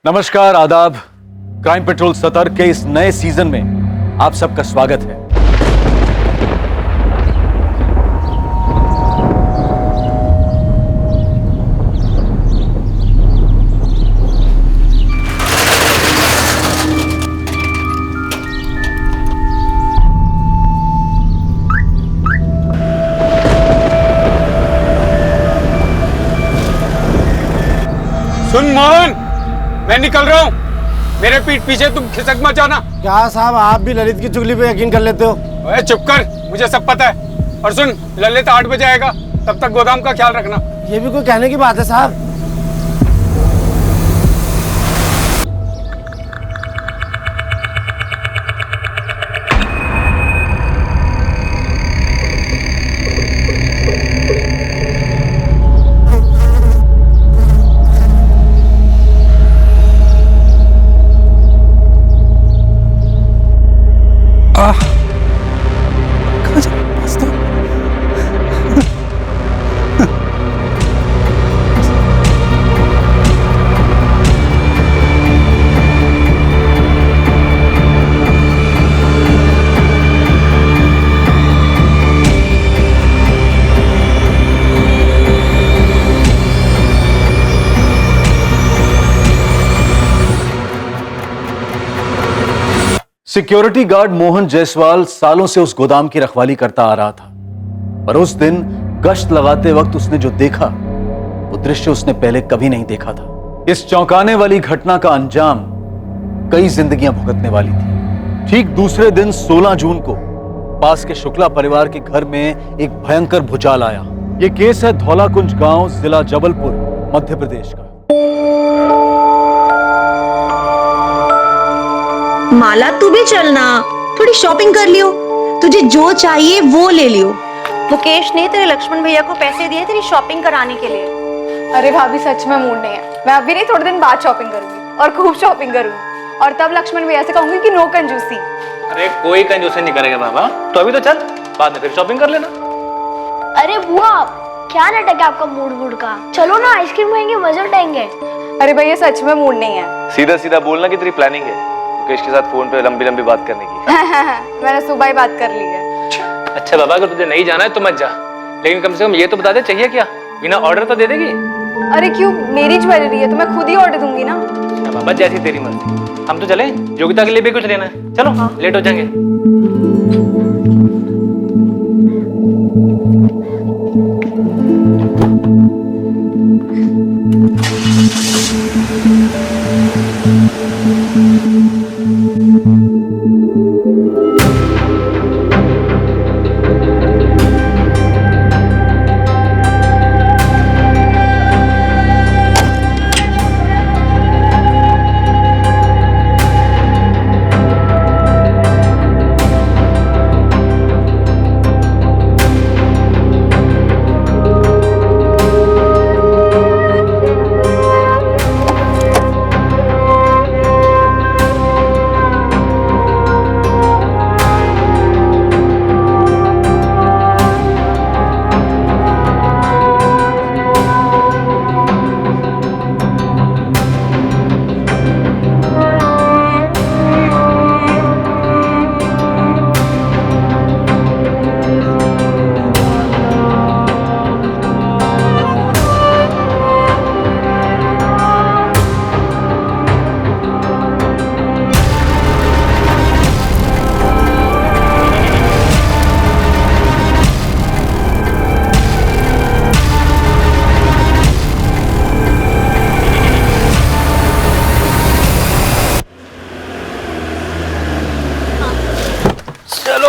नमस्कार, आदाब। Crime petrol सतर्क के इस नए सीजन में आप सबका स्वागत है। सुन मोहन, मैं निकल रहा हूँ। मेरे पीठ पीछे तुम खिसक मत जाना। क्या साहब, आप भी ललित की चुगली पे यकीन कर लेते हो? ओए चुप कर, मुझे सब पता है। और सुन, ललित 8 बजे आएगा, तब तक गोदाम का ख्याल रखना। ये भी कोई कहने की बात है साहब? सिक्योरिटी गार्ड मोहन जायसवाल सालों से उस गोदाम की रखवाली करता आ रहा था, पर उस दिन गश्त लगाते वक्त उसने जो देखा वो दृश्य उसने पहले कभी नहीं देखा था। इस चौंकाने वाली घटना का अंजाम कई जिंदगियां भुगतने वाली थी। ठीक दूसरे दिन 16 जून को पास के शुक्ला परिवार के घर में एक भयंकर भूचाल आया। यह केस है धौलाकुंज गांव, जिला जबलपुर, मध्य प्रदेश का। माला, तू भी चलना, थोड़ी शॉपिंग कर लियो। तुझे जो चाहिए वो ले लियो। मुकेश ने तेरे लक्ष्मण भैया को पैसे दिए तेरी शॉपिंग कराने के लिए। अरे भाभी, सच में मूड नहीं है। मैं अभी नहीं, थोड़े दिन बाद शॉपिंग करूंगी और खूब शॉपिंग करूंगी, और तब लक्ष्मण भैया से कहूंगी कि नो कंजूसी। अरे कोई कंजूसी नहीं करेगा बाबा, तो अभी तो चल, बाद में फिर शॉपिंग कर लेना। अरे बुआ, क्या नाटक है आपका मूड का? चलो ना, आइसक्रीम खाएंगे, मजे उठाएंगे। अरे भैया, सच में मूड नहीं है। सीधा सीधा बोलना कि तेरी प्लानिंग है मुकेश के साथ फोन पे लंबी लंबी बात करने की। मैंने सुबह ही बात कर ली है। अच्छा बाबा, अगर तुझे नहीं जाना है तो मत जा, लेकिन कम से कम ये तो बता दे चाहिए क्या, बिना ऑर्डर तो दे देगी। अरे क्यों, मेरी ज्वेलरी है तो मैं खुद ही ऑर्डर दूंगी ना। बाबा जैसी तेरी मर्जी। हम तो चले, योगिता के लिए भी कुछ लेना है। चलो हाँ। लेट हो जाएंगे।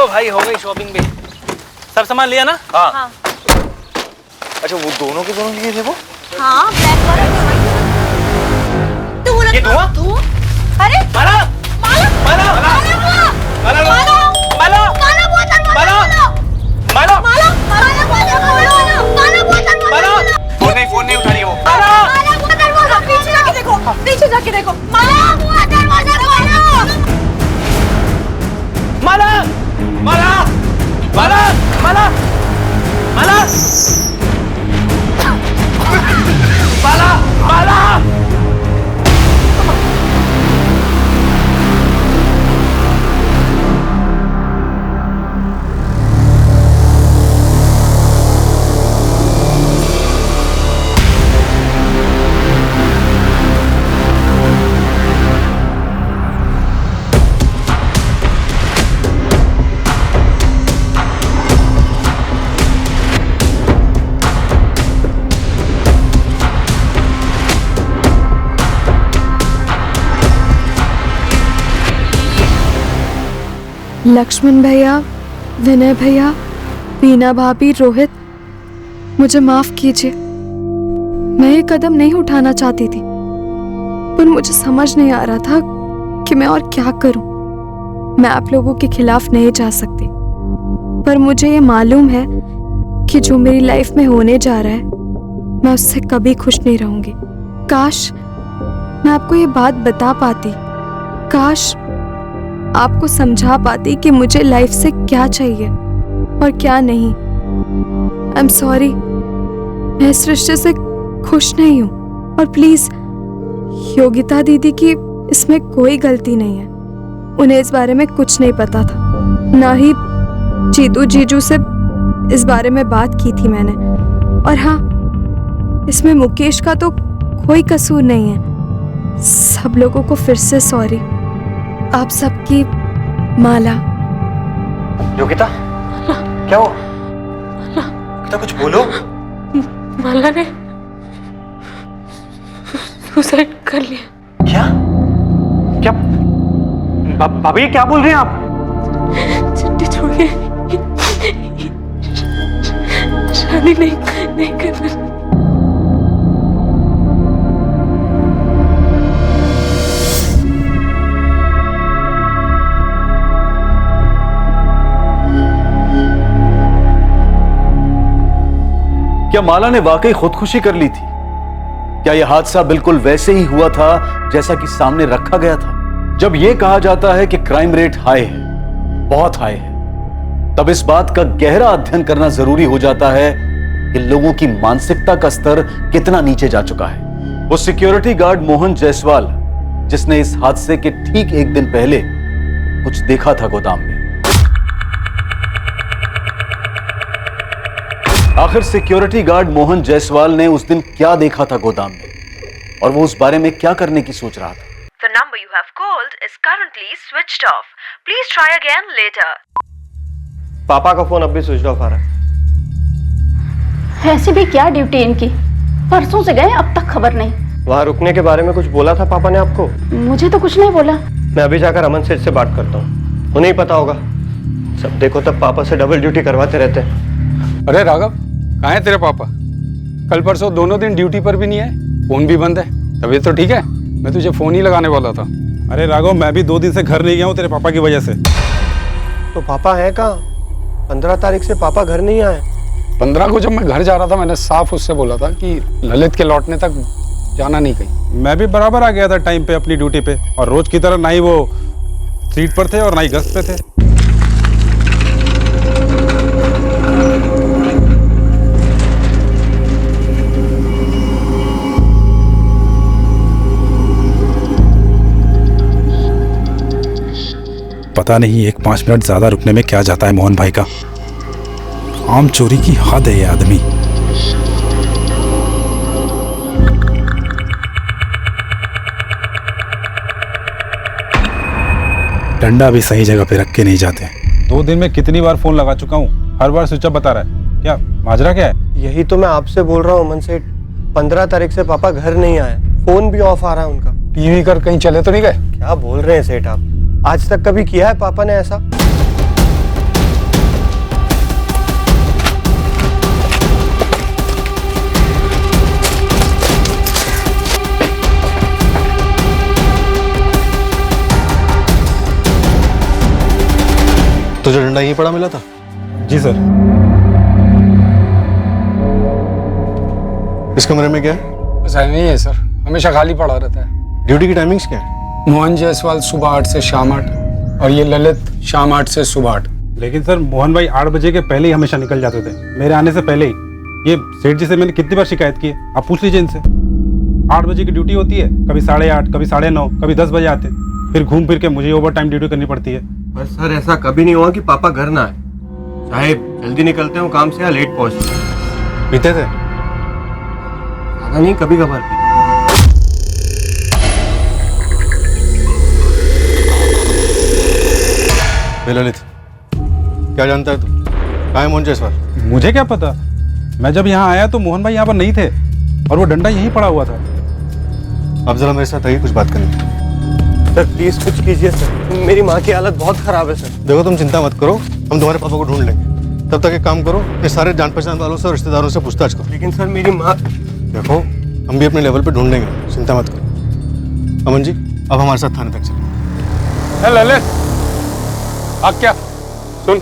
भाई हो गई शॉपिंग भी, सब सामान लिया ना? हाँ। अच्छा, वो दोनों के दोनों लिए थे वो? हाँ, ब्लैक वाला तो ये धुआं? अरे माला, माला, माला, माला, माला, माला, माला, माला, माला, फोन नहीं उठा रही वो। पीछे जाके देखो, पीछे जाके देखो। माला, माला, माला, माला, माला, माला, माला, माला, लक्ष्मण भैया, विनय भैया, बीना भाभी, रोहित, मुझे माफ कीजिए। मैं ये कदम नहीं उठाना चाहती थी, पर मुझे समझ नहीं आ रहा था कि मैं और क्या करूं। मैं आप लोगों के खिलाफ नहीं जा सकती, पर मुझे ये मालूम है कि जो मेरी लाइफ में होने जा रहा है, मैं उससे कभी खुश नहीं रहूंगी। काश मैं आपको ये बात बता पाती, काश आपको समझा पाती कि मुझे लाइफ से क्या चाहिए और क्या नहीं। आई एम सॉरी, मैं इस रिश्ते से खुश नहीं हूँ, और प्लीज योगिता दीदी की इसमें कोई गलती नहीं है। उन्हें इस बारे में कुछ नहीं पता था, ना ही जीतू जीजू से इस बारे में बात की थी मैंने। और हाँ, इसमें मुकेश का तो कोई कसूर नहीं है। सब लोगों को फिर से सॉरी। आप सबकी माला। योगिता, क्या हुआ? योगिता, कुछ बोलो। माला ने सुसाइड कर लिया। क्या क्या भाभी, क्या बोल रहे हैं आप? चिट्ठी छोड़ के शादी नहीं करना। क्या माला ने वाकई खुदकुशी कर ली थी? क्या यह हादसा बिल्कुल वैसे ही हुआ था जैसा कि सामने रखा गया था? जब यह कहा जाता है कि क्राइम रेट हाई है, बहुत हाई है, तब इस बात का गहरा अध्ययन करना जरूरी हो जाता है कि लोगों की मानसिकता का स्तर कितना नीचे जा चुका है। वो सिक्योरिटी गार्ड मोहन जायसवाल, जिसने इस हादसे के ठीक एक दिन पहले कुछ देखा था गोदाम में। आखिर सिक्योरिटी गार्ड मोहन जायसवाल ने उस दिन क्या देखा था गोदाम में, और वो उस बारे में क्या करने की सोच रहा था? The number you have called is currently switched off. Please try again later. पापा का फोन अब भी स्विच ऑफ आ रहा है। ऐसी भी क्या ड्यूटी इनकी, परसों से गए अब तक खबर नहीं। वहाँ रुकने के बारे में कुछ बोला था पापा ने आपको? मुझे तो कुछ नहीं बोला। मैं अभी जाकर अमन सेठ से बात करता हूँ, उन्हें ही पता होगा। सब देखो तब पापा से डबल ड्यूटी करवाते रहते हैं। अरे राघव, कहाँ है तेरे पापा? कल परसों दोनों दिन ड्यूटी पर भी नहीं आए, फोन भी बंद है। तबीयत तो ठीक है? मैं तुझे फोन ही लगाने वाला था। अरे राघव, मैं भी 2 दिन से घर नहीं गया हूँ तेरे पापा की वजह से। तो पापा है कहाँ? 15 तारीख से पापा घर नहीं आए। 15 को जब मैं घर जा रहा था, मैंने साफ उससे बोला था कि ललित के लौटने तक जाना नहीं कहीं। मैं भी बराबर आ गया था टाइम पे अपनी ड्यूटी पे, और रोज की तरह ना ही वो सीट पर थे और ना ही गश्त पे थे। पता नहीं 1-5 मिनट ज्यादा रुकने में क्या जाता है मोहन भाई का। आम चोरी की हद है ये आदमी। डंडा भी सही जगह पे रख के नहीं जाते। 2 दिन में कितनी बार फोन लगा चुका हूँ, हर बार स्विच ऑफ बता रहा है। क्या माजरा क्या है? यही तो मैं आपसे बोल रहा हूँ अमन सेठ, 15 तारीख से पापा घर नहीं आए, फोन भी ऑफ आ रहा है उनका। टीवी कर कहीं चले तो नहीं गए? क्या बोल रहे हैं सेठ आप? आज तक कभी किया है पापा ने ऐसा? तुझे डंडा यहीं पड़ा मिला था? जी सर। इस कमरे में क्या है? बस नहीं है सर, हमेशा खाली पड़ा रहता है। ड्यूटी की टाइमिंग्स क्या है? मोहन जायसवाल सुबह 8 से शाम 8, और ये ललित शाम 8 से सुबह 8। लेकिन सर मोहन भाई 8 बजे के पहले ही हमेशा निकल जाते थे, मेरे आने से पहले ही। ये सेठ जी से मैंने कितनी बार शिकायत की है, आप पूछ लीजिए इनसे। 8 बजे की ड्यूटी होती है, कभी 8:30, कभी 9:30, कभी 10 बजे आते, फिर घूम फिर के मुझे ओवर टाइम ड्यूटी करनी पड़ती है। पर सर ऐसा कभी नहीं हुआ कि पापा घर ना आए, चाहे जल्दी निकलते हो काम से या लेट पहुंचते। पीते थे? ज्यादा नहीं, कभी कभार पीते। ललित, क्या जानता है तू? कहाँ है मोहन जायसवाल? मुझे क्या पता, मैं जब यहाँ आया तो मोहन भाई यहाँ पर नहीं थे, और वो डंडा यहीं पड़ा हुआ था। अब जरा मेरे साथ आइए, कुछ बात करनी है। सर प्लीज कुछ कीजिए सर, मेरी माँ की हालत बहुत खराब है सर। देखो तुम चिंता मत करो, हम तुम्हारे पापा को ढूंढ लेंगे। तब तक एक काम करो, ये सारे जान पहचान वालों से और रिश्तेदारों से पूछताछ करो। लेकिन सर मेरी माँ। देखो हम भी अपने लेवल पे ढूंढ लेंगे, चिंता मत करो। अमन जी अब हमारे साथ थाने तक चलो। ललित आ क्या सुन,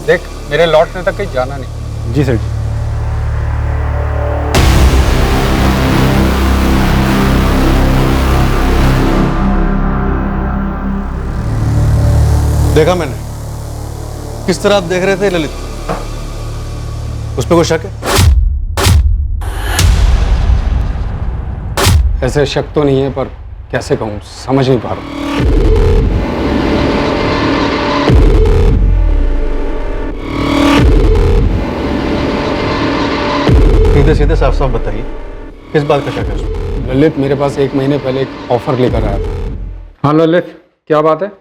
देख मेरे लौटने तक कहीं जाना नहीं। जी सेठ जी। देखा मैंने किस तरह आप देख रहे थे ललित, उस पर कोई शक है? ऐसे शक तो नहीं है, पर कैसे कहूँ समझ नहीं पा रहा। सीधे सीधे साफ साफ बताइए किस बात का शक है उसमें? ललित मेरे पास 1 महीने पहले एक ऑफर लेकर आया था। हाँ ललित क्या बात है?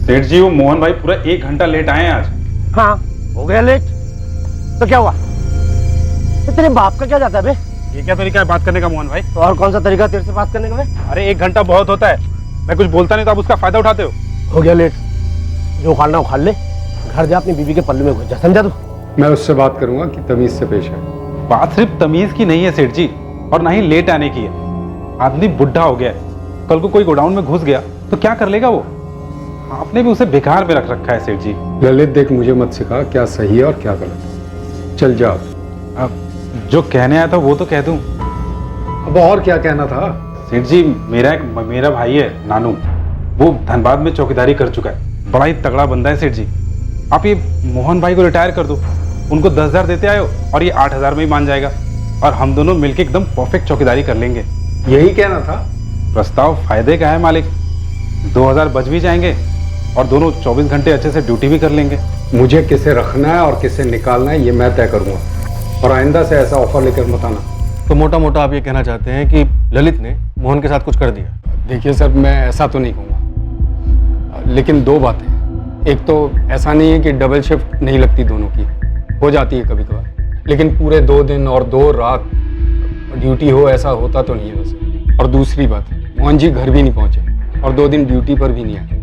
सेठ जी वो मोहन भाई पूरा 1 घंटा लेट आए हैं आज। हाँ हो गया लेट तो क्या हुआ? तो तेरे बाप का क्या जाता है बे? ये क्या तरीका है बात करने का मोहन भाई? तो और कौन सा तरीका तेरे से बात करने का बे? अरे 1 घंटा बहुत होता है, मैं कुछ बोलता नहीं तो आप उसका फायदा उठाते हो। हो गया लेट, जो उखाड़ना उखाड़ ले, घर जा अपनी बीवी के पल्लू में घुस जा, समझा तू? मैं उससे बात करूंगा कि तमीज से पेश है। बात सिर्फ तमीज की नहीं है सेठ जी, और ना ही लेट आने की है। आदमी बुढ़ा हो गया है, कल को कोई गोडाउन में घुस गया तो क्या कर लेगा वो? आपने भी उसे बेकार में रख रखा है सेठ जी। ललित देख मुझे मत सिखा क्या सही है और क्या गलत। चल जा। अब जो कहने आया था वो तो कह दूं। अब और क्या कहना था? सेठ जी मेरा भाई है नानू, वो धनबाद में चौकीदारी कर चुका है, बड़ा ही तगड़ा बंदा है सेठ जी। आप ये मोहन भाई को रिटायर कर दो, उनको 10,000 देते आयो और ये 8,000 में ही मान जाएगा, और हम दोनों मिलके एकदम परफेक्ट चौकीदारी कर लेंगे। यही कहना था? प्रस्ताव फायदे का है मालिक, 2,000 बच भी जाएंगे और दोनों 24 घंटे अच्छे से ड्यूटी भी कर लेंगे। मुझे किसे रखना है और किसे निकालना है ये मैं तय करूंगा, और आइंदा से ऐसा ऑफर लेकर मत आना। तो मोटा मोटा आप ये कहना चाहते हैं कि ललित ने मोहन के साथ कुछ कर दिया? देखिए सर मैं ऐसा तो नहीं कहूँगा, लेकिन 2 बातें। एक तो ऐसा नहीं है कि डबल शिफ्ट नहीं लगती दोनों की, हो जाती है कभी कभार, लेकिन पूरे 2 दिन और 2 रात ड्यूटी हो ऐसा होता तो नहीं है वैसे। और दूसरी बात, मोहन जी घर भी नहीं पहुंचे और 2 दिन ड्यूटी पर भी नहीं आए,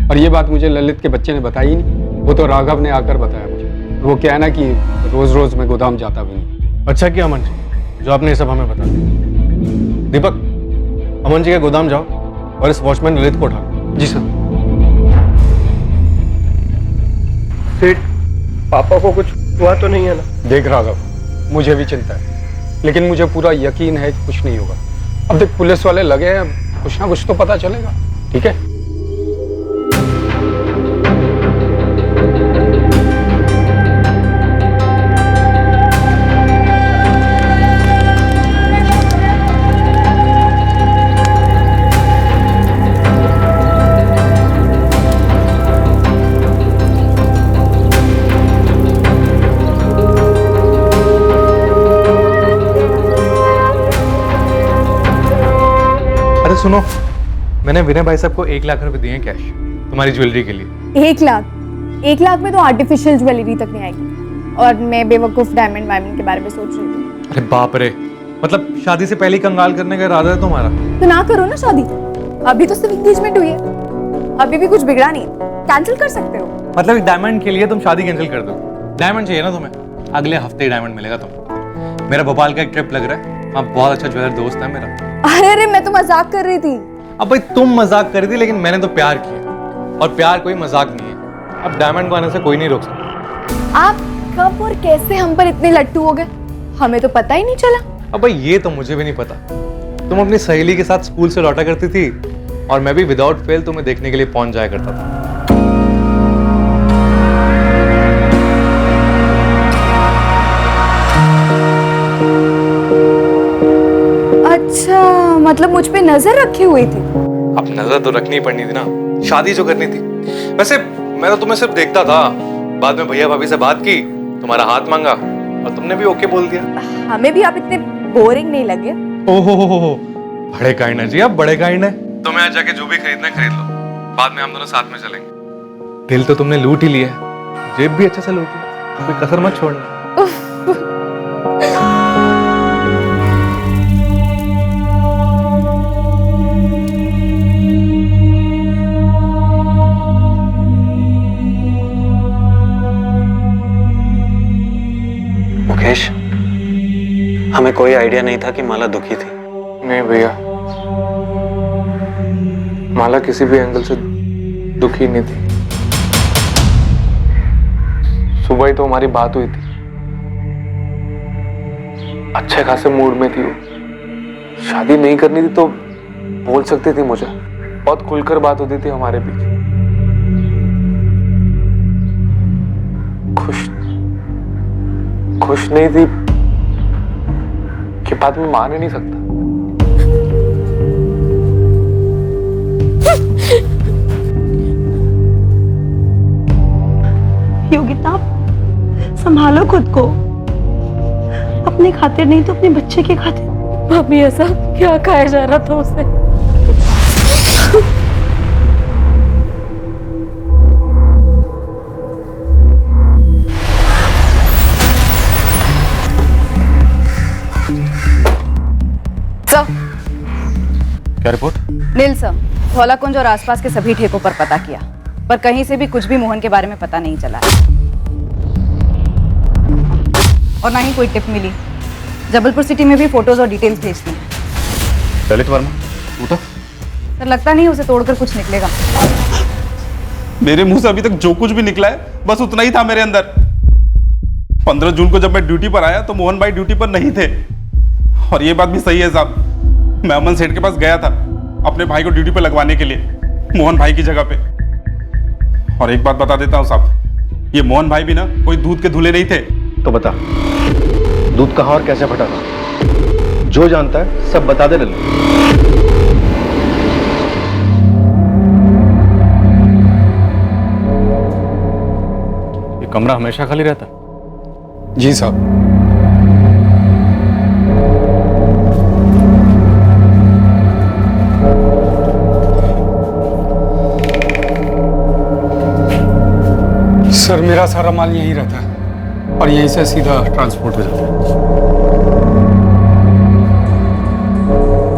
और ये बात मुझे ललित के बच्चे ने बताई ही नहीं, वो तो राघव ने आकर बताया मुझे। वो क्या है ना कि रोज रोज मैं गोदाम जाता भी नहीं। अच्छा किया अमन जी जो आपने ये सब हमें बता दिया। दीपक अमन जी के गोदाम जाओ और इस वॉचमैन ललित को उठा लो। जी सर। सेठ पापा को कुछ हुआ तो नहीं है ना? देख राघव मुझे भी चिंता है, लेकिन मुझे पूरा यकीन है कि कुछ नहीं होगा। अब देख पुलिस वाले लगे हैं, कुछ ना कुछ तो पता चलेगा। ठीक है? सुनो, मैंने विनय भाई साहब को 1 लाख रुपए दिए हैं कैश तुम्हारी ज्वेलरी के लिए। 1 लाख? 1 लाख में तो आर्टिफिशियल ज्वेलरी तक नहीं आएगी, और मैं बेवकूफ डायमंड वायमंड के बारे में सोच रही थी। अरे बाप रे, मतलब शादी से पहले ही कंगाल करने का इरादा है तुम्हारा? तो ना करो ना शादी, अभी तो सिर्फ एंगेजमेंट हुई है, अभी भी कुछ बिगड़ा नहीं, कैंसिल कर सकते हो। मतलब एक डायमंड के लिए तुम शादी कैंसिल कर दो? डायमंड चाहिए ना तुम्हें? अगले हफ्ते ही डायमंड मिलेगा तुमको। मेरा भोपाल का एक ट्रिप लग रहा है, वहाँ बहुत अच्छा ज्वेलर दोस्त है मेरा। अरे मैं तो मजाक कर रही थी। अब भाई तुम मजाक कर रही थी, लेकिन मैंने तो प्यार किया, और प्यार कोई मजाक नहीं है। अब डायमंड को आने से कोई नहीं रोक सकता। आप कब और कैसे हम पर इतने लट्टू हो गए, हमें तो पता ही नहीं चला। अब भाई ये तो मुझे भी नहीं पता। तुम अपनी सहेली के साथ स्कूल से लौटा करती थी, और मैं भी विदाउट फेल तुम्हें देखने के लिए पहुंच जाया करता था। अच्छा, मतलब मुझ पे नजर रखी हुई थी? अब नजर तो रखनी पड़नी थी ना, शादी जो करनी थी। वैसे मैं तो तुम्हें सिर्फ देखता था, बाद में भैया भाभी से बात की, तुम्हारा हाथ मांगा और तुमने भी ओके बोल दिया। हमें भी आप इतने बोरिंग नहीं लगे। ओहो, बड़े काइंड है जी आप, बड़े काइंड है। तुम्हें आज जाके जो भी खरीदना है खरीद लो, बाद में हम दोनों साथ में चलेंगे। दिल तो तुमने लूट ही लिया है, जेब भी अच्छे से लूट लिया, कोई कसर मत छोड़ना। कोई आइडिया नहीं था कि माला दुखी थी। नहीं भैया, माला किसी भी एंगल से दुखी नहीं थी। सुबह ही तो हमारी बात हुई थी, अच्छे खासे मूड में थी वो। शादी नहीं करनी थी तो बोल सकती थी मुझे, बहुत खुलकर बात होती थी हमारे बीच। खुश नहीं थी कि बात मैं मान ही नहीं सकता। योगिता, संभालो खुद को, अपने खातिर नहीं तो अपने बच्चे के खातिर। भाभी ऐसा क्या खाया जा रहा था उसे? सर, क्या रिपोर्ट? नील सर, धौलाकुंज और आसपास के सभी ठेकों पर पता किया, पर कहीं से भी कुछ भी मोहन के बारे में पता नहीं चला और ना ही कोई टिप मिली। जबलपुर सिटी में भी फोटोज और डिटेल्स भेज दी हैं। ललित वर्मा टूटा? सर, लगता नहीं उसे तोड़कर कुछ निकलेगा। मेरे मुंह से अभी तक जो कुछ भी निकला है बस उतना ही था मेरे अंदर। 15 जून को जब मैं ड्यूटी पर आया तो मोहन भाई ड्यूटी पर नहीं थे। और ये बात भी सही है साहब, मैं अमन सेठ के पास गया था अपने भाई को ड्यूटी पर लगवाने के लिए, मोहन भाई की जगह पे। और एक बात बता देता हूँ साहब, ये मोहन भाई भी ना कोई दूध के धुले नहीं थे। तो बता, दूध कहाँ और कैसे फटा था? जो जानता है सब बता दे ललित। ये कमरा हमेशा खाली रहता? जी साहब। सर, मेरा सारा माल यहीं रहता है और यहीं से सीधा ट्रांसपोर्ट हो जाता है।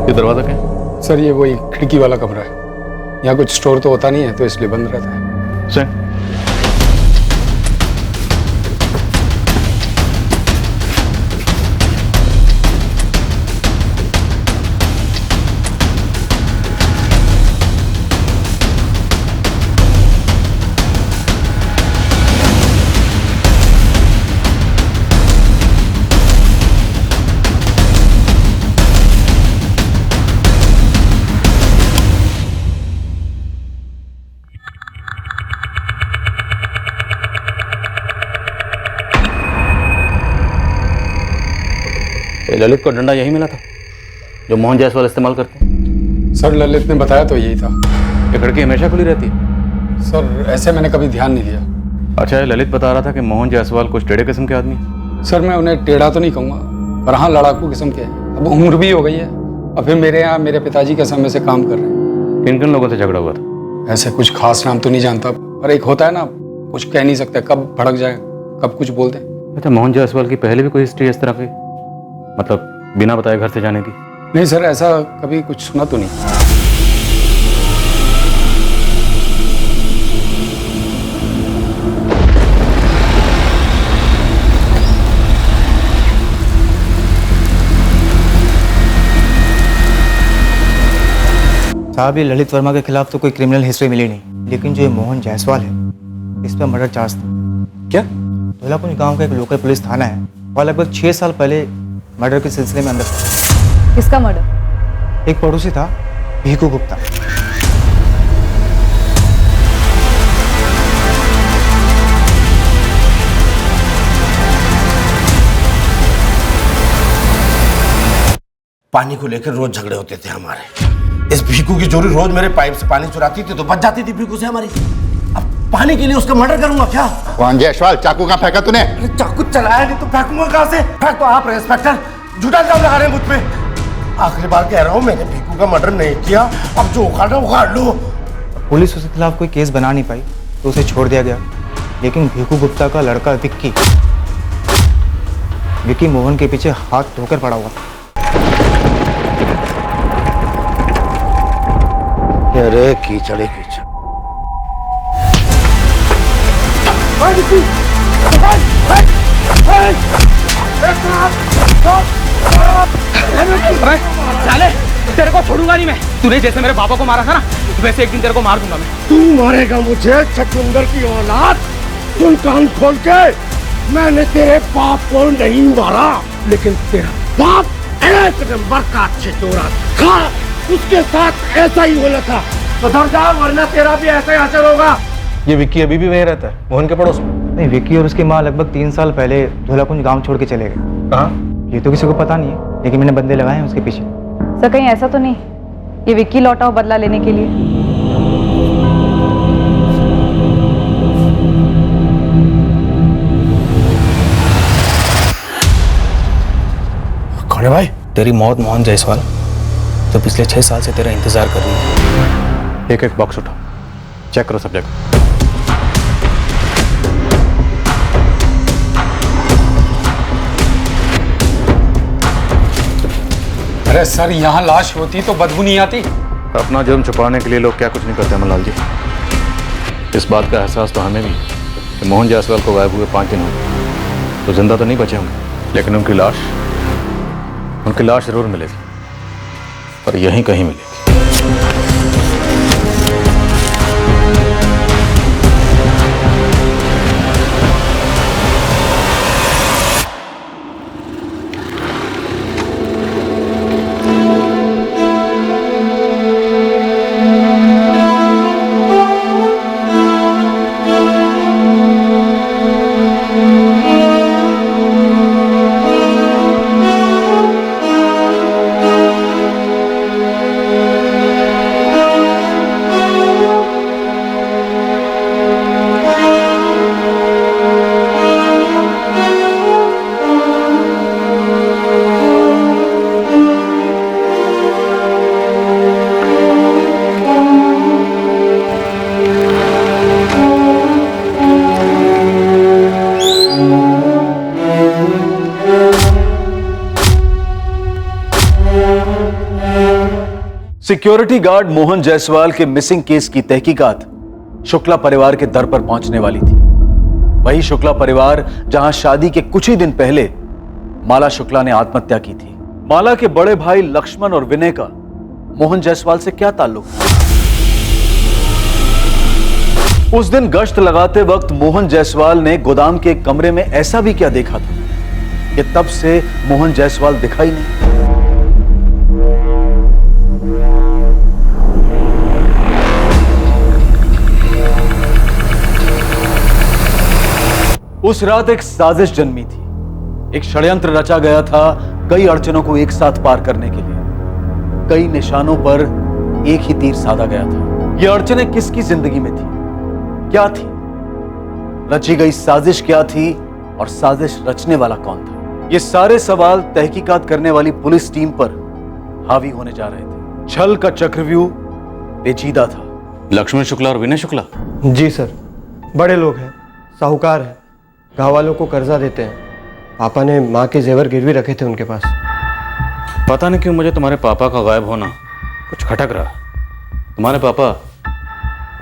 ये दरवाजा क्या है? सर, ये वही खिड़की वाला कमरा है। यहाँ कुछ स्टोर तो होता नहीं है तो इसलिए बंद रहता है। सर, ललित को डंडा यही मिला था जो मोहन जायसवाल इस्तेमाल करते हैं? सर, ललित ने बताया तो यही था। ये खिड़की हमेशा खुली रहती है? सर, ऐसे मैंने कभी ध्यान नहीं दिया। अच्छा, ये ललित बता रहा था कि मोहन जायसवाल कुछ टेढ़े किस्म के आदमी। सर, मैं उन्हें टेढ़ा तो नहीं कहूँगा, पर हाँ लड़ाकू किस्म के हैं। अब उम्र भी हो गई है और फिर मेरे यहाँ मेरे पिताजी के समय से काम कर रहे हैं। किन किन लोगों से झगड़ा हुआ था? ऐसे कुछ खास नाम तो नहीं जानता, पर एक होता है ना, कुछ कह नहीं सकते, कब भड़क जाए कब कुछ बोल दे। अच्छा, मोहन जायसवाल की पहले भी कोई हिस्ट्री इस तरह की, मतलब बिना बताए घर से जाने की? नहीं सर, ऐसा कभी कुछ सुना तो नहीं। साहब, ये ललित वर्मा के खिलाफ तो कोई क्रिमिनल हिस्ट्री मिली नहीं, लेकिन जो ये मोहन जायसवाल है इस पर मर्डर चार्ज था। क्या? धौलाकुंज गांव का एक लोकल पुलिस थाना है और लगभग 6 साल पहले मर्डर के सिलसिले में अंदर था। किसका मर्डर? एक पड़ोसी था, भीखू गुप्ता। पानी को लेकर रोज झगड़े होते थे हमारे। इस भीखू की जोड़ी रोज मेरे पाइप से पानी चुराती थी तो बच जाती थी भीखू से हमारी। अब पानी के लिए उसका मर्डर करूंगा क्या? मोहन जायसवाल, चाकू कहाँ फेंका तूने? चाकू चलाया नहीं तो फेंकूंगा कहाँ से? फेंक तो आप इंस्पेक्टर, झूठा इल्जाम लगा रहे हैं मुझ पे। आखिरी बार कह रहा हूँ, मैंने भीखू का मर्डर नहीं किया। अब जो उखाड़ना उखाड़ लो। पुलिस उसके खिलाफ कोई केस बना नहीं पाई तो उसे छोड़ दिया गया, लेकिन भीखू गुप्ता का लड़का विक्की मोहन के पीछे हाथ धोकर पड़ा हुआ था। अरे कीचड़े कीचड़। अबे साले, तेरे को छोड़ूंगा नहीं मैं। तूने जैसे मेरे पापा को मारा था ना, वैसे एक दिन तेरे को मार दूंगा मैं। तू मारेगा मुझे, चकुंदर की औलाद? सुन कान खोल के, मैंने तेरे बाप को नहीं मारा, लेकिन तेरा बाप एक नंबर का अच्छे चोरा था। उसके साथ ऐसा ही होना था। सुधर जा, वरना तेरा भी ऐसा ही असर होगा। ये विक्की अभी भी वहीं रहता है, मोहन के पड़ोस में? नहीं, विक्की और उसकी माँ लगभग 3 साल पहले धोलाकुंज गांव छोड़ के चले गए। कहाँ? ये तो किसी को पता नहीं है, लेकिन मैंने बंदे लगाए हैं उसके पीछे। सर कहीं ऐसा तो नहीं ये विक्की लौटा हो बदला लेने के लिए? कौन है भाई? तेरी मौत मोहन जायसवाल, तो पिछले 6 साल से तेरा इंतजार कर रही है। एक एक बॉक्स उठा, चेक करो सब जगह। अरे सर, यहाँ लाश होती तो बदबू नहीं आती? अपना जुर्म छुपाने के लिए लोग क्या कुछ नहीं करते मलाल जी। इस बात का एहसास तो हमें भी है कि मोहन जायसवाल को गायब हुए 5 दिन हो गए, तो जिंदा तो नहीं बचे होंगे, लेकिन उनकी लाश जरूर मिलेगी, पर यहीं कहीं मिलेगी। सिक्योरिटी गार्ड मोहन जायसवाल के मिसिंग केस की तहकीकात शुक्ला परिवार के दर पर पहुंचने वाली थी। वही शुक्ला परिवार जहां शादी के कुछ ही दिन पहले माला शुक्ला ने आत्महत्या की थी। माला के बड़े भाई लक्ष्मण और विनय का मोहन जायसवाल से क्या ताल्लुक था? उस दिन गश्त लगाते वक्त मोहन जायसवाल ने गोदाम के एक कमरे में ऐसा भी क्या देखा था कि तब से मोहन जायसवाल दिखाई नहीं। उस रात एक साजिश जन्मी थी। एक षड्यंत्र रचा गया था कई अड़चनों को एक साथ पार करने के लिए। कई निशानों पर एक ही तीर साधा गया था। ये अड़चनें किसकी जिंदगी में थी, क्या थी, रची गई साजिश क्या थी और साजिश रचने वाला कौन था? ये सारे सवाल तहकीकात करने वाली पुलिस टीम पर हावी होने जा रहे थे। छल का चक्रव्यूह पेचीदा था। लक्ष्मण शुक्ला और विनय शुक्ला? जी सर, बड़े लोग हैं, साहूकार हैं, गाँव वालों को कर्जा देते हैं। पापा ने माँ के जेवर गिरवी रखे थे उनके पास। पता नहीं क्यों मुझे तुम्हारे पापा का गायब होना कुछ खटक रहा। तुम्हारे पापा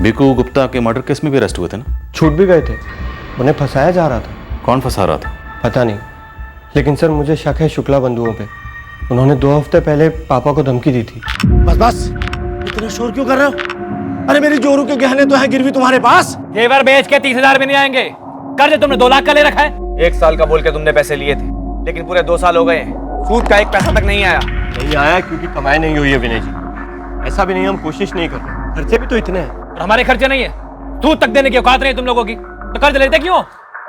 भिकू गुप्ता के मर्डर केस में भी अरेस्ट हुए थे ना? छूट भी गए थे, उन्हें फंसाया जा रहा था। कौन फंसा रहा था? पता नहीं, लेकिन सर मुझे शक है शुक्ला बंधुओं पे। उन्होंने 2 हफ्ते पहले पापा को धमकी दी थी। बस बस, इतना शोर क्यों कर रहे हो? अरे मेरी जोरू के गहने तो है गिरवी तुम्हारे पास। जेवर बेच के 30,000 में नहीं आएंगे। कर्ज तुमने 2 लाख का ले रखा है। 1 साल का बोल के तुमने पैसे लिए थे, लेकिन पूरे 2 साल हो गए हैं, सूद का 1 पैसा तक नहीं आया। नहीं आया क्योंकि कमाई नहीं हुई है विनय जी। ऐसा भी नहीं, हम कोशिश नहीं कर रहे, खर्चे भी तो इतने हैं। और हमारे खर्चे नहीं है, सूद तक देने की औकात नहीं तुम लोगों की, तो कर्ज लेते क्यों?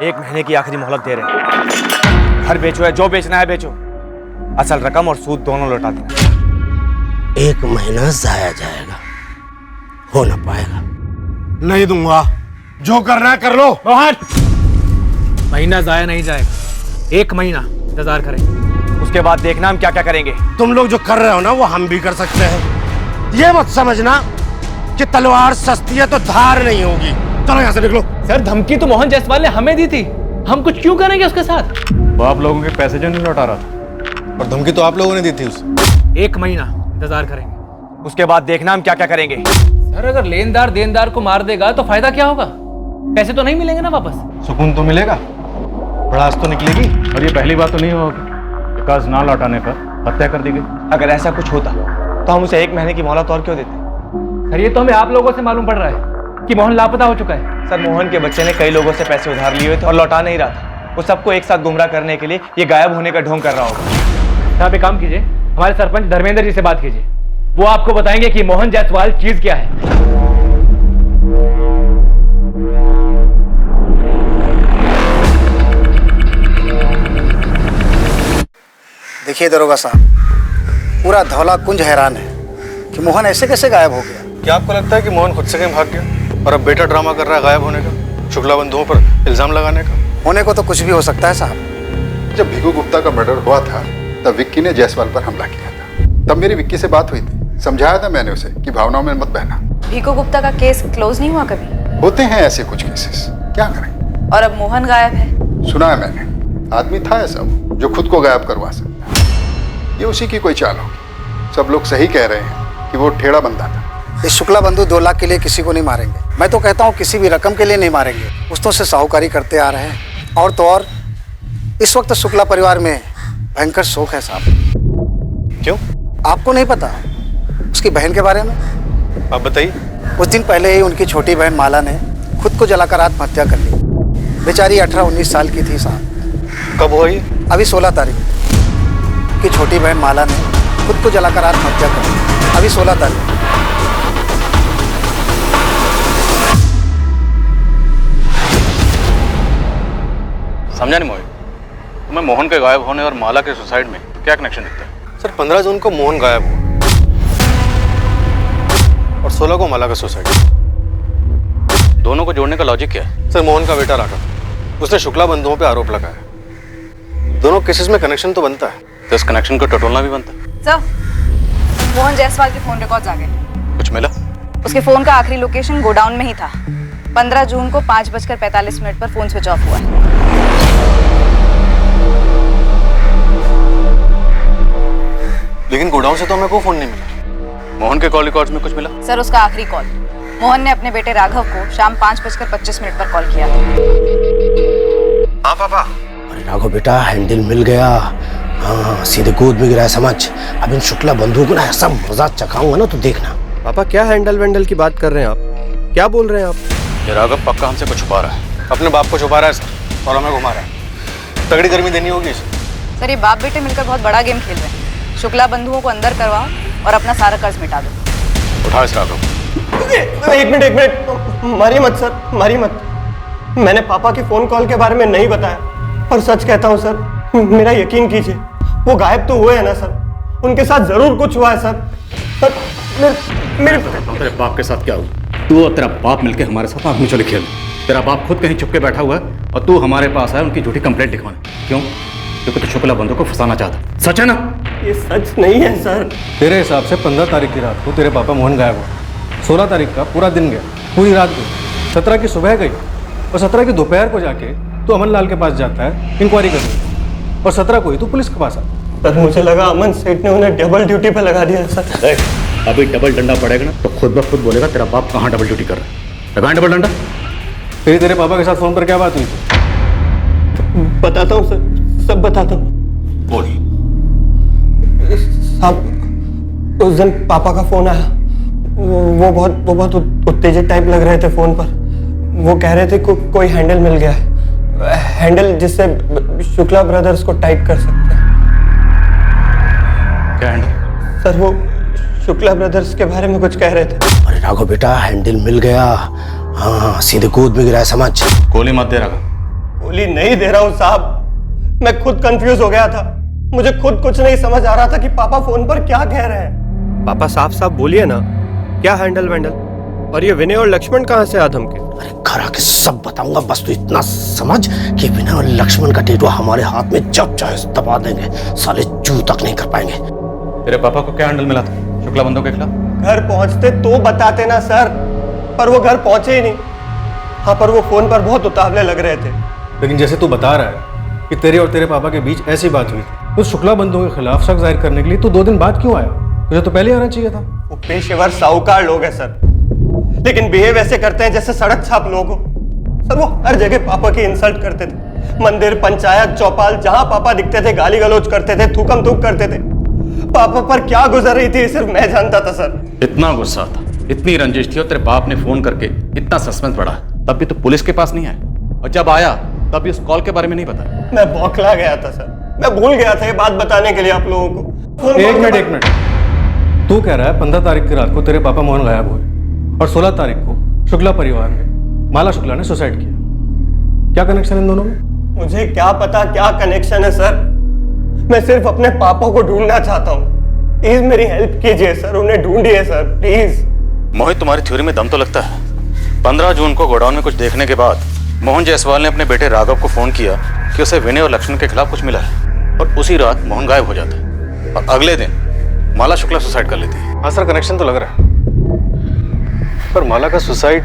1 महीने की आखिरी मोहलत दे रहे हैं। घर बेचो है, जो बेचना है बेचो, असल रकम और सूद दोनों लौटा देना। 1 महीना जाया जाएगा, हो ना पाएगा। नहीं दूंगा, जो करना है कर लो। मोहन, महीना जाया नहीं जाएगा, 1 महीना इंतजार करें, उसके बाद देखना हम क्या क्या करेंगे। तुम लोग जो कर रहे हो ना वो हम भी कर सकते हैं। ये मत समझना कि तलवार सस्ती है तो धार नहीं होगी। चलो यहाँ से निकलो। सर धमकी तो मोहन जायसवाल ने हमें दी थी, हम कुछ क्यों करेंगे उसके साथ? वो आप लोगों के पैसे जो नहीं लौटा रहा था, और धमकी तो आप लोगों ने दी थी उसे। 1 महीना इंतजार करेंगे, उसके बाद देखना हम क्या क्या करेंगे। सर अगर लेनदार देनदार को मार देगा तो फायदा क्या होगा? पैसे तो नहीं मिलेंगे ना वापस। सुकून तो मिलेगा, भड़ास तो निकलेगी, और ये पहली बात तो नहीं होगी कि विकास ना लौटाने पर हत्या कर दी गई। अगर ऐसा कुछ होता तो हम उसे 1 महीने की मोहलत और क्यों देते? सर ये तो हमें आप लोगों से मालूम पड़ रहा है कि मोहन लापता हो चुका है। सर मोहन के बच्चे ने कई लोगों से पैसे उधार लिए हुए थे और लौटा नहीं रहा था। वो सबको एक साथ गुमराह करने के लिए ये गायब होने का ढोंग कर रहा होगा। आप एक काम कीजिए, हमारे सरपंच धर्मेंद्र जी से बात कीजिए, वो आपको बताएंगे कि मोहन जायसवाल चीज क्या है। देखिए दरोगा साहब, पूरा धौला कुंज हैरान है कि मोहन ऐसे कैसे गायब हो गया। क्या आपको लगता है कि मोहन खुद से कहीं भाग गया और अब बेटा ड्रामा कर रहा है गायब होने का, शुक्ला बंधुओं पर इल्जाम लगाने का? होने को तो कुछ भी हो सकता है साहब। जब भिगू गुप्ता का मर्डर हुआ था तब विक्की ने जायसवाल पर हमला किया था। तब मेरी विक्की से बात हुई थी, समझाया था मैंने उसे कि भावनाओं में मत बहना। भीको गुप्ता का केस क्लोज नहीं हुआ कभी? होते हैं ऐसे कुछ केसेस, क्या करें। और अब मोहन गायब है। सुना है मैंने, आदमी था ऐसा जो खुद को गायब करवा सकता। ये उसी की कोई चाल होगी। सब लोग सही कह रहे हैं कि वो ठेड़ा बंदा था। इस शुक्ला बंधु 2 लाख के लिए किसी को नहीं मारेंगे। मैं तो कहता हूँ किसी भी रकम के लिए नहीं मारेंगे। पुश्तों से साहूकारी करते आ रहे हैं। और तो और इस वक्त शुक्ला परिवार में भयंकर शोक है साहब। क्यों? आपको नहीं पता उसकी बहन के बारे में? आप बताइए। कुछ दिन पहले ही उनकी छोटी बहन माला ने खुद को जलाकर आत्महत्या कर ली। बेचारी 18-19 साल की थी साहब। कब हुआ ये? अभी 16 तारीख की छोटी बहन माला ने खुद को जलाकर आत्महत्या कर ली। अभी 16 तारीख। समझा नहीं मोहित, तुम्हें मोहन के गायब होने और माला के सुसाइड में क्या कनेक्शन दिखता है? सर 15 जून को मोहन गायब हुआ और 16 को माला का सुसाइड। दोनों को जोड़ने का लॉजिक क्या है? सर मोहन का बेटा राघव, उसने शुक्ला बंधुओं पे आरोप लगाया। दोनों केसेस में कनेक्शन तो बनता है, तो इस कनेक्शन को टटोलना भी बनता है। सर मोहन जायसवाल के फोन रिकॉर्ड्स आ गए। कुछ मिला? उसके फोन का आखिरी लोकेशन गोडाउन में ही था। 15 जून को 5:45 पर फोन स्विच ऑफ हुआ है। लेकिन गोडाउन से तो हमें कोई फोन नहीं मिला। मोहन के कॉल रिकॉर्ड्स में कुछ मिला? सर उसका आखिरी कॉल मोहन ने अपने बेटे राघव को शाम 5:25 पर कॉल किया। हाँ पापा। अरे राघव बेटा, हैंडल मिल गया। हाँ, सीधे गोद में गिरा है समझ। अब इन शुक्ला बंधुओं को ना ऐसा मजा चखाऊंगा ना तो देखना। पापा क्या हैंडल वेंडल की बात कर रहे हैं आप? क्या बोल रहे हैं आप? ये राघव पक्का हमसे कुछ छुपा रहा है। अपने बाप को छुपा रहा है सर, और हमें घुमा रहा है। तगड़ी गर्मी देनी होगी इसे। सर ये बाप बेटे मिलकर बहुत बड़ा गेम खेल रहे हैं। शुक्ला बंधुओं को अंदर करवाओ और अपना सारा कर्ज मिटा दो। उठा इस राघव। एक मिनट, मारिए मत सर, मारिए मत। मैंने पापा के फोन कॉल के बारे में नहीं बताया, और सच कहता हूँ सर, मेरा यकीन कीजिए, वो गायब तो हुए हैं ना सर, उनके साथ जरूर कुछ हुआ है सर। मेरे तेरे बाप के साथ क्या हुआ? तू और तेरा बाप मिलके हमारे साथ आँख मिचौली खेल। तेरा बाप खुद कहीं छुप के बैठा हुआ है और तू हमारे पास आया उनकी झूठी कंप्लेंट लिखवाने। क्यों? क्योंकि तू शुक्ला बंधु को फंसाना चाहता। सच है ना? ये सच नहीं है सर। तेरे हिसाब से 15 तारीख की रात को तेरे पापा मोहन गायब हुआ। 16 तारीख का पूरा दिन गया, पूरी रात गई, 17 की सुबह गई और 17 की दोपहर को जाके तू अमन लाल के पास जाता है इंक्वायरी करने, और 17 को ही तू पुलिस के पास आता। सर मुझे लगा अमन सेठ ने उन्हें डबल ड्यूटी पे लगा दिया सर। अभी डबल डंडा पड़ेगा ना तो खुद ब खुद बोलेगा तेरा बाप कहाँ डबल ड्यूटी कर रहा है। लगाएं डबल डंडा। फिर तेरे पापा के साथ फोन पर क्या बात हुई थी? बताता हूँ सर, सब बताता हूँ। बोल। साहब उस दिन पापा का फोन आया। वो बहुत उत्तेजित टाइप लग रहे थे फोन पर। वो कह रहे थे कोई हैंडल मिल गया है, हैंडल जिससे शुक्ला ब्रदर्स को टाइप कर सकते हैं। क्या हैंडल? सर वो शुक्ला ब्रदर्स के बारे में कुछ कह रहे थे। अरे राघव बेटा, हैंडल मिल गया। हाँ, सीधे गोद में गिरा है समझ। गोली मत दे रहा। गोली नहीं दे रहा हूँ साहब, मैं खुद कंफ्यूज हो गया था। मुझे खुद कुछ नहीं समझ आ रहा था कि पापा फोन पर क्या कह रहे हैं। पापा साफ साफ बोलिए ना, क्या हैंडल वैंडल? और ये विनय और लक्ष्मण कहाँ से आधम के? अरे घर आके सब बताऊंगा, बस तू इतना समझ कि विनय और लक्ष्मण का टेटू हमारे हाथ में जब चाहे दबा देंगे, साले चू तक नहीं कर पाएंगे। तेरे पापा को क्या हैंडल मिला था शुक्ला बंधु के खिलाफ? घर पहुंचते तो बताते ना सर, पर वो घर पहुंचे ही नहीं। हाँ, पर वो फोन पर बहुत उतावले लग रहे थे। लेकिन जैसे तू बता रहा है कि तेरे और तेरे पापा के बीच ऐसी बात हुई थी, तो शुक्ला बंधुओं के खिलाफ शक जाहिर करने के लिए तू 2 दिन बाद क्यों आया? तुझे तो पहले आना चाहिए था। वो पेशेवर साहूकार लोग हैं सर, लेकिन बिहेव ऐसे करते हैं जैसे सड़क छाप लोग हो। सर वो हर जगह पापा की इंसल्ट करते थे। मंदिर, पंचायत, चौपाल, जहां पापा दिखते थे गाली गलौज करते थे, थूकम थूक करते थे। पापा पर क्या गुजर रही थी सिर्फ मैं जानता था सर। इतना गुस्सा था, इतनी रंजिश थी और तेरे बाप ने फोन करके इतना सस्पेंस बढ़ा, तब भी तो पुलिस के पास नहीं आया, और जब आया तब भी उस कॉल के बारे में नहीं बताया। मैं बौखला गया था सर, मैं भूल गया था ये बात बताने के लिए आप लोगों को। एक मिनट, तू कह रहा है 15 तारीख की रात को तेरे पापा मोहन गायब हुए और 16 तारीख को शुक्ला परिवार में माला शुक्ला ने सुसाइड किया। क्या कनेक्शन है इन दोनों में? मुझे क्या पता क्या कनेक्शन है सर, मैं सिर्फ अपने पापा को ढूंढना चाहता हूँ। प्लीज मेरी हेल्प कीजिए सर, उन्हें ढूंढिए सर प्लीज। मोहित, तुम्हारी थ्योरी में दम तो लगता है। 15 जून को गोडाउन में कुछ देखने के बाद मोहन जायसवाल ने अपने बेटे राघव को फोन किया कि उसे विनय और लक्ष्मण के खिलाफ कुछ मिला है, और उसी रात मोहन गायब हो जाता है और अगले दिन माला शुक्ला सुसाइड कर लेती है। हाँ सर, कनेक्शन तो लग रहा है, पर माला का सुसाइड,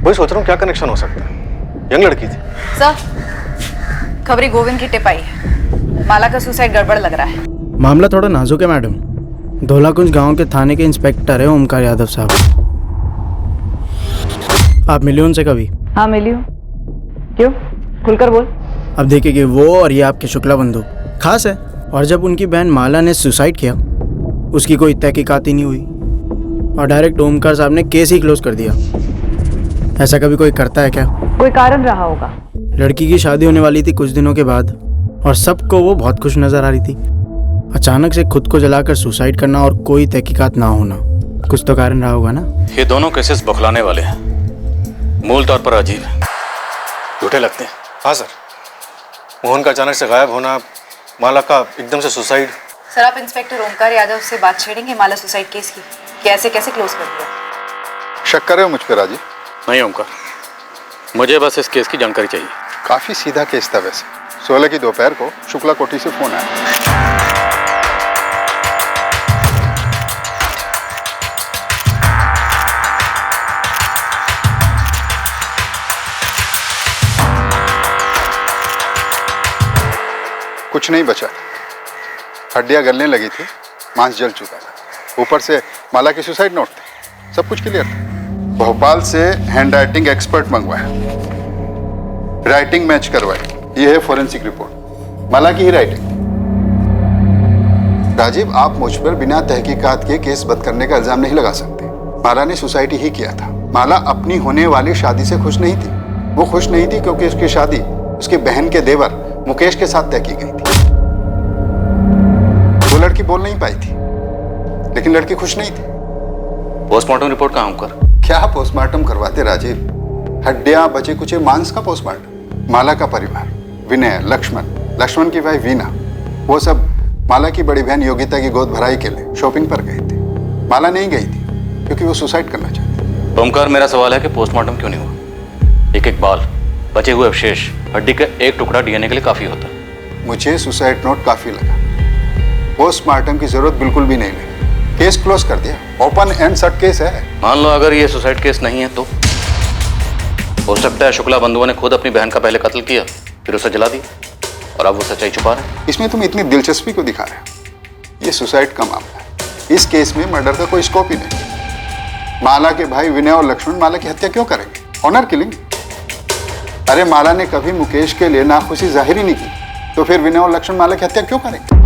वही सोच रहा हूँ क्या कनेक्शन हो सकता है। यंग लड़की थी सर। खबरी गोविंद की टिप आई है, माला का सुसाइड गड़बड़ लग रहा है। मामला थोड़ा नाजुक है मैडम। धौलाकुंज गांव के थाने के इंस्पेक्टर है ओमकार यादव साहब। आप मिले उनसे कभी? हाँ मिली हूँ। क्यों? खुलकर बोल। अब देखिए कि वो और ये आपके शुक्ला बंधु खास है, और जब उनकी बहन माला ने सुसाइड किया उसकी कोई तहकीकात ही नहीं हुई और डायरेक्ट ओमकार साहब ने केस ही क्लोज कर दिया। ऐसा कभी कोई करता है क्या? कोई कारण रहा होगा। लड़की की शादी होने वाली थी कुछ दिनों के बाद और सबको वो बहुत खुश नजर आ रही थी। अचानक से खुद को जलाकर सुसाइड करना और कोई तहकीकात ना होना, कुछ तो कारण रहा होगा ना। ये दोनों केसेस बौखलाने वाले हैं, मूल तौर पर अजीब है, झूठे लगते हैं। हाँ सर, मोहन का अचानक से गायब होना, माला का एकदम से सुसाइड। सर आप इंस्पेक्टर ओमकार यादव से बात छेड़ेंगे माला सुसाइड केस की, कैसे कैसे क्लोज कर दिया? शक कर रहे हो मुझ पर राजीव? नहीं ओमकार, मुझे बस इस केस की जानकारी चाहिए। काफी सीधा केस था वैसे। 16 की दोपहर को शुक्ला कोठी से फोन आया। कुछ नहीं बचा, हड्डियां गलने लगी थी, मांस जल चुका था, ऊपर से माला की सुसाइड नोट थे, सब कुछ क्लियर था। भोपाल से हैंड राइटिंग एक्सपर्ट मंगवाया, राइटिंग मैच करवाई, ये है फॉरेंसिक रिपोर्ट, माला की ही राइटिंग। राजीव, आप मुझ पर बिना तहकीकात के केस बंद करने का इल्जाम नहीं लगा सकते। माला ने सुसाइड ही किया था। माला अपनी होने वाली शादी से खुश नहीं थी। वो खुश नहीं थी क्योंकि उसकी शादी उसकी बहन के देवर मुकेश के साथ तय की गई थी। वो लड़की बोल नहीं पाई थी, लेकिन लड़की खुश नहीं थी। पोस्टमार्टम रिपोर्ट कहाँ कर? क्या पोस्टमार्टम करवाते राजीव? हड्डियां बचे कुचे मांस का पोस्टमार्टम। माला का परिवार, विनय, लक्ष्मण की भाई वीना, वो सब माला की बड़ी बहन योगिता की गोद भराई के लिए शॉपिंग पर गए थे। माला नहीं गई थी क्योंकि वो सुसाइड करना चाहती। ओमकार, मेरा सवाल है कि पोस्टमार्टम क्यों नहीं हुआ? एक एक बाल, बचे हुए अवशेष, हड्डी का एक टुकड़ा डीएनए के लिए काफी होता है। मुझे सुसाइड नोट काफी लगा, पोस्टमार्टम की जरूरत बिल्कुल भी नहीं लगी। केस क्लोज कर दिया, ओपन एंड शट केस है। मान लो अगर ये सुसाइड केस नहीं है तो हो सकता है शुक्ला बंधुओं ने खुद अपनी बहन का पहले कत्ल किया, फिर उसे जला दिया और अब वो सच्चाई छुपा रहे हैं। इसमें तुम इतनी दिलचस्पी को दिखा रहे हो? ये सुसाइड का मामला है, इस केस में मर्डर का कोई स्कोप ही नहीं। माला के भाई विनय और लक्ष्मण माला की हत्या क्यों करेंगे? Honour killing. अरे माला ने कभी मुकेश के लिए नाखुशी जाहिर ही नहीं की, तो फिर विनय और लक्ष्मण माला की हत्या क्यों करेंगे?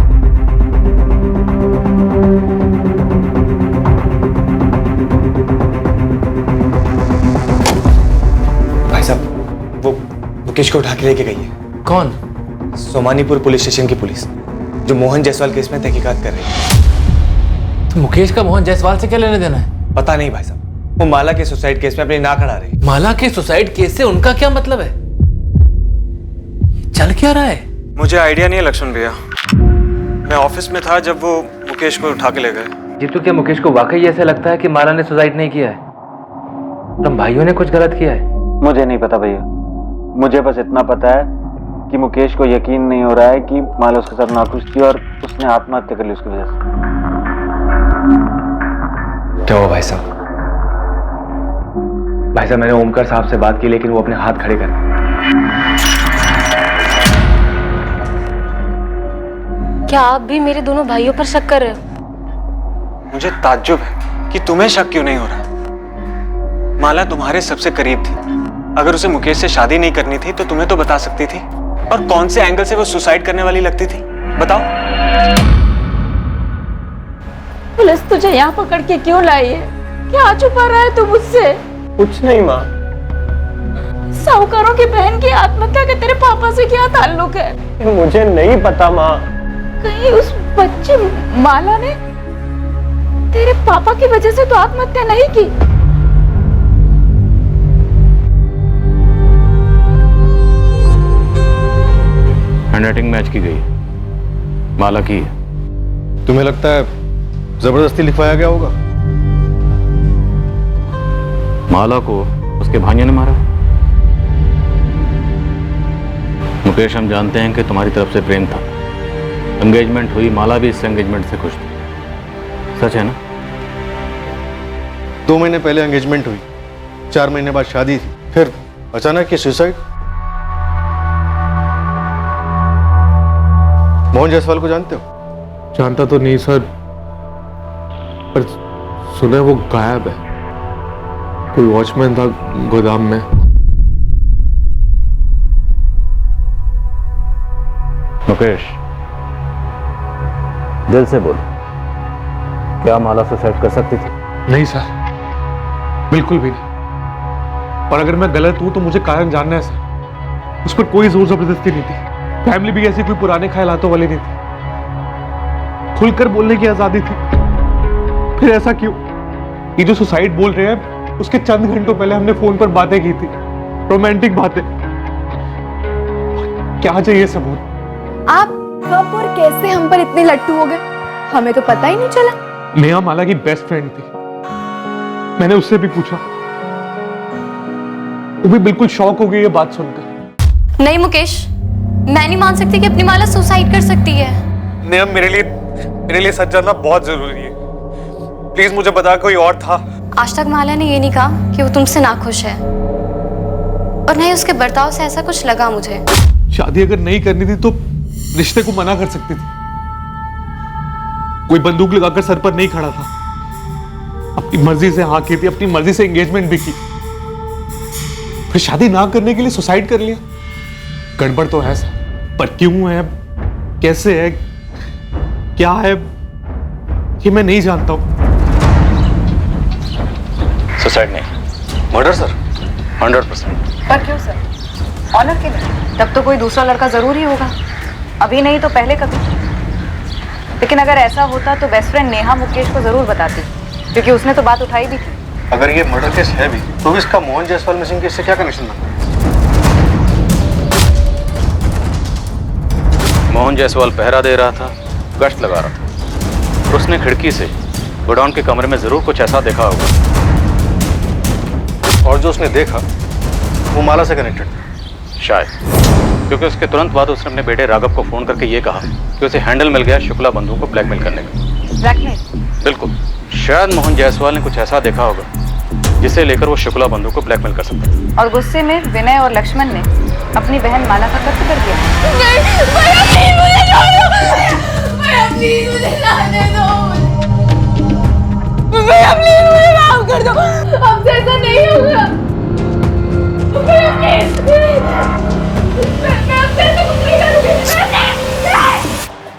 भाई साहब, वो मुकेश को उठा के लेके गई है। कौन? सोमानीपुर पुलिस स्टेशन की पुलिस, जो मोहन जायसवाल केस में तहकीकात कर रही है। तो मुकेश का मोहन जायसवाल से क्या लेने देना है? पता नहीं भाई साहब, वो माला के सुसाइड केस में अपनी नाक अड़ा रही। माला के सुसाइड केस से उनका क्या मतलब है? चल क्या रहा है? मुझे आइडिया नहीं है लक्ष्मण भैया, मैं ऑफिस में था जब वो मुकेश को उठा के ले गए। जीतू, क्या मुकेश को वाकई ऐसा लगता है कि माला ने सुसाइड नहीं किया है? तुम भाइयों ने कुछ गलत किया है? मुझे नहीं पता भैया, मुझे बस इतना पता है कि मुकेश को यकीन नहीं हो रहा है कि माला उसके साथ नाखुश थी और उसने आत्महत्या कर ली उसकी वजह से। क्या हुआ भाई साहब? भाई साहब, मैंने ओमकार साहब से बात की, लेकिन वो अपने हाथ खड़े कर। क्या आप भी मेरे दोनों भाइयों पर शक कर रहे हो? मुझे ताज्जुब है कि तुम्हें शक क्यों नहीं हो रहा। माला तुम्हारे सबसे करीब थी, अगर उसे मुकेश से शादी नहीं करनी थी तो तुम्हें तो बता सकती थी। और कौन से एंगल से वो सुसाइड करने वाली लगती थी, बताओ। पुलिस तुझे यहाँ पकड़ के क्यों लाई है? क्या छुपा रहा है तू मुझसे? कुछ नहीं माँ। साहूकारों की बहन की आत्महत्या के तेरे पापा से क्या ताल्लुक है? मुझे नहीं पता माँ। कहीं उस बच्ची माला ने तेरे पापा की वजह से तो आत्महत्या नहीं की? हैंडराइटिंग मैच की गई, माला की। तुम्हें लगता है जबरदस्ती लिखवाया गया होगा? माला को उसके भांजे ने मारा। मुकेश, हम जानते हैं कि तुम्हारी तरफ से प्रेम था, एंगेजमेंट हुई, माला भी इस एंगेजमेंट से खुश थी, सच है ना? 2 महीने पहले एंगेजमेंट हुई, 4 महीने बाद शादी थी, फिर अचानक ये सुसाइड। मोहन जायसवाल को जानते हो? जानता तो नहीं सर, पर सुना वो गायब है। कोई वॉचमैन था गोदाम में। मुकेश, दिल से बोल, क्या माला सुसाइड कर सकती थी? नहीं सर, बिल्कुल भी नहीं। और अगर मैं गलत हूं तो मुझे कारण जानना है सर। उस पर कोई जोर जबरदस्ती नहीं थी, फैमिली भी ऐसी कोई पुराने ख्यालातों वाली नहीं थी, खुलकर बोलने की आजादी थी। फिर ऐसा क्यों? ये जो सुसाइड बोल रहे हैं, उसके चंद घंटों पहले हमने फोन पर बातें की थी, रोमांटिक बातें। क्या चाहिए सबूत? आप कब और कैसे हम पर इतने लट्टू हो गए, हमें तो पता ही नहीं चला। नेहा माला की बेस्ट फ्रेंड थी, मैंने उससे भी पूछा, वो भी बिल्कुल शॉक हो गई ये बात सुनकर। नहीं मुकेश, मैं नहीं मान सकती कि अपनी माला सुसाइड कर सकती है। नेहा, मेरे लिए सच जानना बहुत जरूरी है। प्लीज मुझे बता, कोई और था? आज तक माला ने ये नहीं कहा कि वो तुमसे नाखुश है, और नहीं उसके बर्ताव से ऐसा कुछ लगा मुझे। शादी अगर नहीं करनी थी तो रिश्ते को मना कर सकती थी। कोई बंदूक लगाकर सर पर नहीं खड़ा था, अपनी मर्जी से हाँ की थी, अपनी मर्जी से एंगेजमेंट भी की, फिर शादी ना करने के लिए सुसाइड कर लिया। गड़बड़ तो है सर, पर क्यों है, कैसे है, क्या है, ये मैं नहीं जानता हूं। सुसाइड नहीं, मर्डर सर, 100%। पर क्यों सर? ऑनर के लिए? तब तो कोई दूसरा लड़का जरूर ही होगा, अभी नहीं तो पहले कभी। लेकिन अगर ऐसा होता तो बेस्ट फ्रेंड नेहा मुकेश को जरूर बताती, क्योंकि उसने तो बात उठाई भी थी। अगर ये मर्डर केस है भी, तो भी इसका मोहन जायसवाल मिसिंग केस से क्या कनेक्शन बनता है? मोहन जायसवाल पहरा दे रहा था, गश्त लगा रहा था, उसने खिड़की से गोडाउन के कमरे में जरूर कुछ ऐसा देखा होगा। और जो उसने देखा वो माला से कनेक्टेड था शायद, क्योंकि उसके तुरंत बाद उसने अपने बेटे राघव को फोन करके ये कहा कि उसे हैंडल मिल गया शुक्ला बंधु को ब्लैकमेल करने का। ब्लैकमेल? बिल्कुल, शायद मोहन जायसवाल ने कुछ ऐसा देखा होगा जिसे लेकर वो शुक्ला बंधु को ब्लैकमेल कर सकता था। और गुस्से में विनय और लक्ष्मण ने अपनी बहन माला का कत्ल कर दिया। मुझे माफ कर दो, हमसे ऐसा नहीं होगा।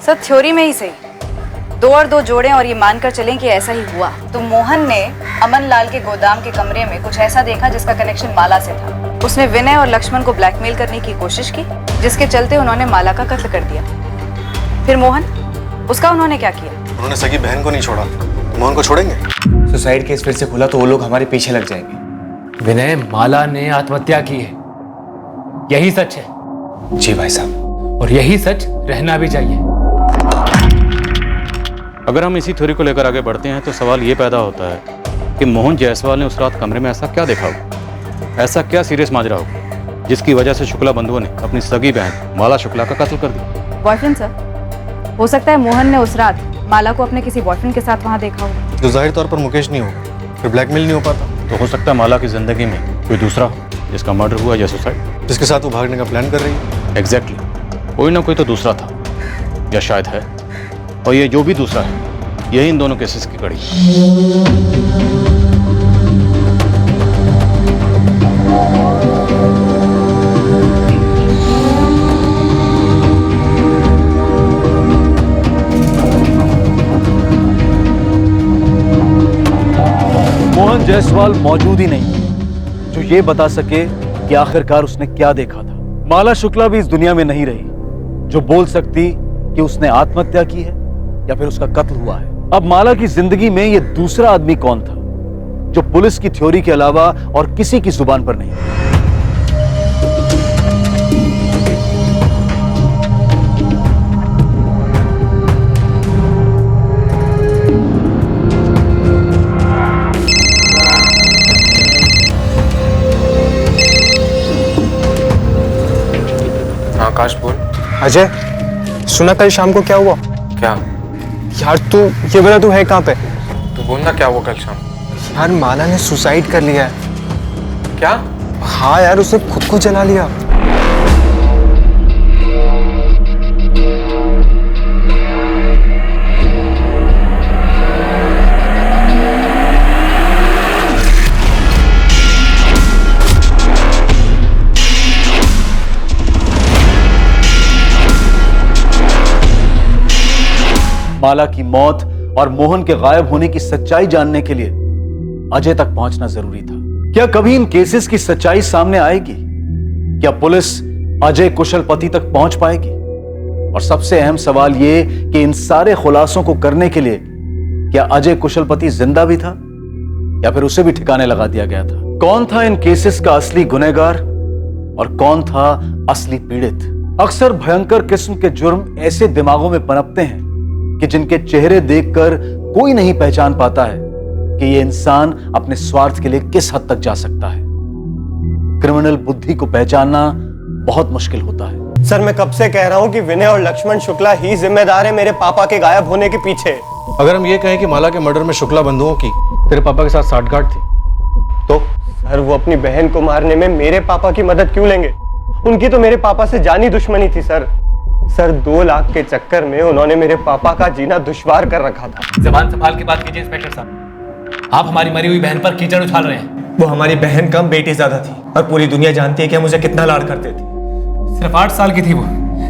सर थ्योरी में ही सही, 2 और 2 जोड़ें और ये मानकर चलें कि ऐसा ही हुआ, तो मोहन ने अमन लाल के गोदाम के कमरे में कुछ ऐसा देखा जिसका कनेक्शन माला से था। उसने विनय और लक्ष्मण को ब्लैकमेल करने की कोशिश की, जिसके चलते उन्होंने माला का कत्ल कर दिया। फिर मोहन, उसका उन्होंने क्या किया? उन्होंने सगी बहन को नहीं छोड़ा, तो मोहन को छोड़ेंगे? सुसाइड केस फिर से खुला तो वो लोग हमारे पीछे लग जाएंगे। विनय, माला ने आत्महत्या की है, यही सच है। जी भाई साहब, और यही सच रहना भी चाहिए। अगर हम इसी थ्योरी को लेकर आगे बढ़ते हैं तो सवाल ये पैदा होता है कि मोहन जायसवाल ने उस रात कमरे में ऐसा क्या देखा होगा, ऐसा क्या सीरियस माजरा होगा जिसकी वजह से शुक्ला बंधुओं ने अपनी सगी बहन माला शुक्ला का कत्ल कर दिया। बॉयफ्रेंड सर, हो सकता है मोहन ने उस रात माला को अपने किसी बॉयफ्रेंड के साथ वहां देखा हो, जो जाहिर तौर पर मुकेश नहीं होगा, फिर ब्लैकमेल नहीं हो पाता। तो हो सकता है माला की जिंदगी में कोई दूसरा हो जिसका मर्डर हुआ या सुसाइड, जिसके साथ वो भागने का प्लान कर रही है। एग्जैक्टली, कोई ना कोई तो दूसरा था या शायद है, और ये जो भी दूसरा है यही इन दोनों केसेस की कड़ी है। जायसवाल मौजूद ही नहीं जो ये बता सके कि आखिरकार उसने क्या देखा था। माला शुक्ला भी इस दुनिया में नहीं रही जो बोल सकती कि उसने आत्महत्या की है या फिर उसका कत्ल हुआ है। अब माला की जिंदगी में ये दूसरा आदमी कौन था जो पुलिस की थ्योरी के अलावा और किसी की जुबान पर नहीं? आकाश बोल। अजय, सुना कल शाम को क्या हुआ? क्या यार, तू ये बता तू है कहाँ पे? तू बोलना क्या हुआ कल शाम? यार माला ने सुसाइड कर लिया है। क्या? हाँ यार, उसने खुद को जला लिया। माला की मौत और मोहन के गायब होने की सच्चाई जानने के लिए अजय तक पहुंचना जरूरी था। क्या कभी इन केसेस की सच्चाई सामने आएगी? क्या पुलिस अजय कुशलपति तक पहुंच पाएगी? और सबसे अहम सवाल यह कि इन सारे खुलासों को करने के लिए क्या अजय कुशलपति जिंदा भी था या फिर उसे भी ठिकाने लगा दिया गया था? कौन था इन केसेस का असली गुनहगार और कौन था असली पीड़ित? अक्सर भयंकर किस्म के जुर्म ऐसे दिमागों में पनपते हैं कि जिनके चेहरे देखकर कोई नहीं पहचान पाता है कि ये इंसान अपने स्वार्थ के लिए किस हद तक जा सकता है। क्रिमिनल बुद्धि को पहचानना बहुत मुश्किल होता है। सर, मैं कब से कह रहा हूँ कि विनय और लक्ष्मण शुक्ला ही जिम्मेदार है मेरे पापा के गायब होने के पीछे। अगर हम ये कहें कि माला के मर्डर में शुक्ला बंधुओं की तेरे पापा के साथ साठगांठ थी तो? सर, वो अपनी बहन को मारने में मेरे पापा की मदद क्यों लेंगे? उनकी तो मेरे पापा से जानी दुश्मनी थी सर। 2 लाख के चक्कर में उन्होंने मेरे पापा का जीना दुश्वार कर रखा था। जबान संभाल के बात कीजिए इंस्पेक्टर साहब। आप हमारी मरी हुई बहन पर कीचड़ उछाल रहे हैं। वो हमारी बहन कम बेटी ज्यादा थी और पूरी दुनिया जानती है कि हम उसे कितना लाड करते थे। सिर्फ 8 साल की थी वो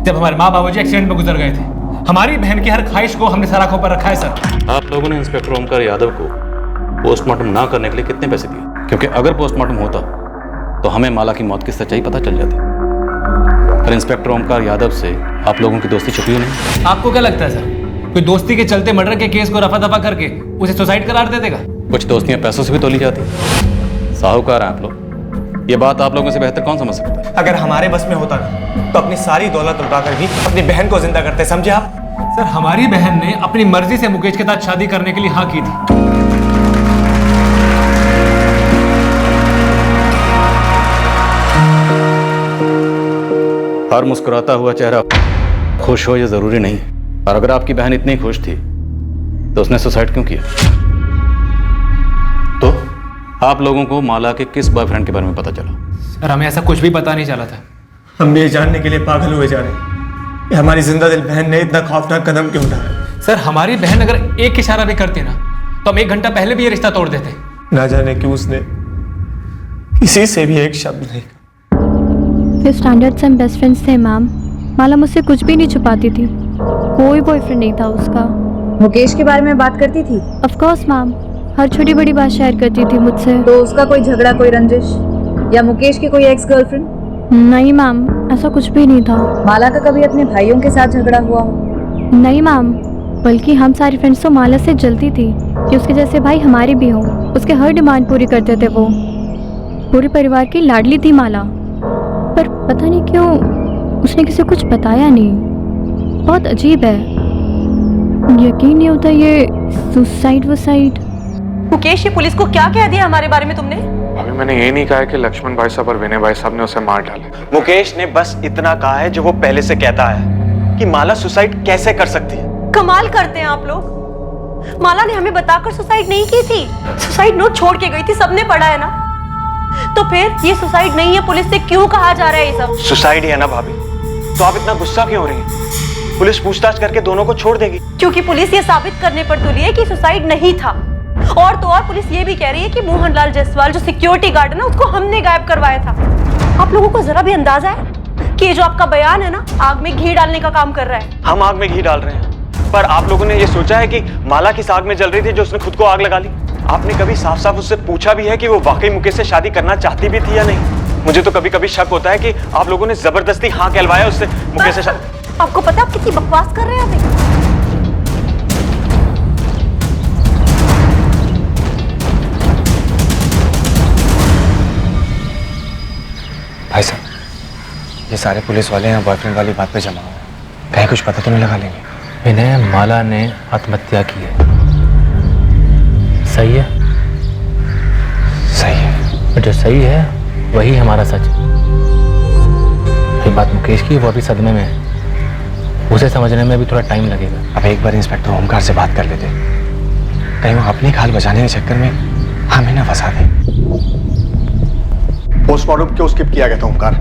जब हमारे माँ बाबूजी एक्सीडेंट में गुजर गए थे। हमारी बहन की हर ख्वाहिश को हमने सर आंखों पर रखा है सर। आप लोगों ने इंस्पेक्टर ओमकार यादव को पोस्टमार्टम ना करने के लिए कितने पैसे दिए? क्योंकि अगर पोस्टमार्टम होता तो हमें माला की मौत की सच्चाई पता चल जाती। पर इंस्पेक्टर ओमकार यादव से आप लोगों की दोस्ती छुपी नहीं। आपको क्या लगता है सर, कोई दोस्ती के चलते मर्डर के केस को रफा दफा करके उसे सुसाइड करार दे देगा? कुछ दोस्तियां पैसों से भी तोली जाती। साहूकार हैं आप लोग, ये बात आप लोगों से बेहतर कौन समझ सकता है? अगर हमारे बस में होता ना तो अपनी सारी दौलत लुटाकर भी अपनी बहन को जिंदा करते, समझे आप? सर, हमारी बहन ने अपनी मर्जी से मुकेश के साथ शादी करने के लिए हाँ की थी। हर मुस्कुराता हुआ चेहरा खुश हो ये जरूरी नहीं। और अगर आपकी बहन इतनी खुश थी तो उसने सुसाइड क्यों किया? तो आप लोगों को माला के किस बॉयफ्रेंड के बारे में पता चला? सर, हमें ऐसा कुछ भी पता नहीं चला था। हम भी ये जानने के लिए पागल हुए जा रहे हैं कि हमारी जिंदा दिल बहन ने इतना खौफनाक कदम क्यों उठाया। सर, हमारी बहन अगर एक इशारा भी करती ना तो हम 1 घंटा पहले भी ये रिश्ता तोड़ देते। ना जाने क्यों उसने किसी से भी एक शब्द नहीं। फिर स्टैंडर्ड से हम बेस्ट फ्रेंड्स थे मैम। माला मुझसे कुछ भी नहीं छुपाती थी। कोई बॉयफ्रेंड नहीं था उसका। मुकेश के बारे में बात करती थी? ऑफ कोर्स मैम, हर छोटी बड़ी बात शेयर करती थी मुझसे। तो उसका कोई झगड़ा, कोई रंजिश या मुकेश की कोई एक्स गर्लफ्रेंड? नहीं मैम, ऐसा कुछ भी नहीं था। माला का कभी अपने भाइयों के साथ झगड़ा हुआ हो? नहीं मैम, बल्कि हम सारी फ्रेंड्स तो माला से जलती थी कि उसके जैसे भाई हमारे भी हों। उसके हर डिमांड पूरी करते थे वो। पूरे परिवार की लाडली थी माला। पर पता नहीं क्यों उसने किसी कुछ बताया नहीं। बहुत अजीब है, यकीन नहीं होता ये सुसाइड वुसाइड। मुकेश, ये पुलिस को क्या कह दिया हमारे बारे में तुमने? अभी मैंने ये नहीं कहा कि लक्ष्मण भाई साहब और विनय भाई साहब ने उसे मार डाला। मुकेश ने बस इतना कहा है जो वो पहले से कहता है कि माला सुसाइड कैसे कर सकती है। कमाल करते हैं आप लोग। माला ने हमें बताकर सुसाइड नहीं की थी। सुसाइड नोट छोड़ के गई थी, सबने पढ़ा है ना। तो फिर ये सुसाइड नहीं है, पुलिस से क्यों कहा जा रहा है ये सब? सुसाइड है ना भाभी, तो आप इतना गुस्सा क्यों हो रही हैं? पुलिस पूछताछ करके दोनों को छोड़ देगी। क्योंकि पुलिस ये साबित करने पर तुली है कि सुसाइड नहीं था। और तो और पुलिस ये भी कह रही है कि मोहनलाल जायसवाल जो सिक्योरिटी गार्ड है ना, उसको हमने गायब करवाया था। आप लोगों को जरा भी अंदाजा है कि ये जो आपका बयान है ना, आग में घी डालने का काम कर रहा है? हम आग में घी डाल रहे हैं, पर आप लोगों ने ये सोचा है कि माला किस आग में जल रही थी जो उसने खुद को आग लगा ली? आपने कभी साफ साफ उससे पूछा भी है कि वो वाकई मुकेश से शादी करना चाहती भी थी या नहीं? मुझे तो कभी कभी शक होता है कि आप लोगों ने जबरदस्ती हाँ कहलवाया उससे मुकेश से शादी। आपको पता आप कितनी बकवास कर रहे हैं अभी? भाई साहब, ये सारे पुलिस वाले हैं बॉयफ्रेंड वाली बात पे जमा हुए, कहीं कुछ पता तो नहीं लगा लेंगे? इन्हें माला ने आत्महत्या की है। सही है? सही है। और जो सही है वही हमारा सच है। ये बात मुकेश की, वो अभी सदमे में है, उसे समझने में भी थोड़ा टाइम लगेगा। अब एक बार इंस्पेक्टर ओमकार से बात कर लेते, कहीं वो अपनी खाल बचाने के चक्कर में हमें ना फंसा दे। पोस्टमार्टम क्यों स्किप किया गया था ओमकार?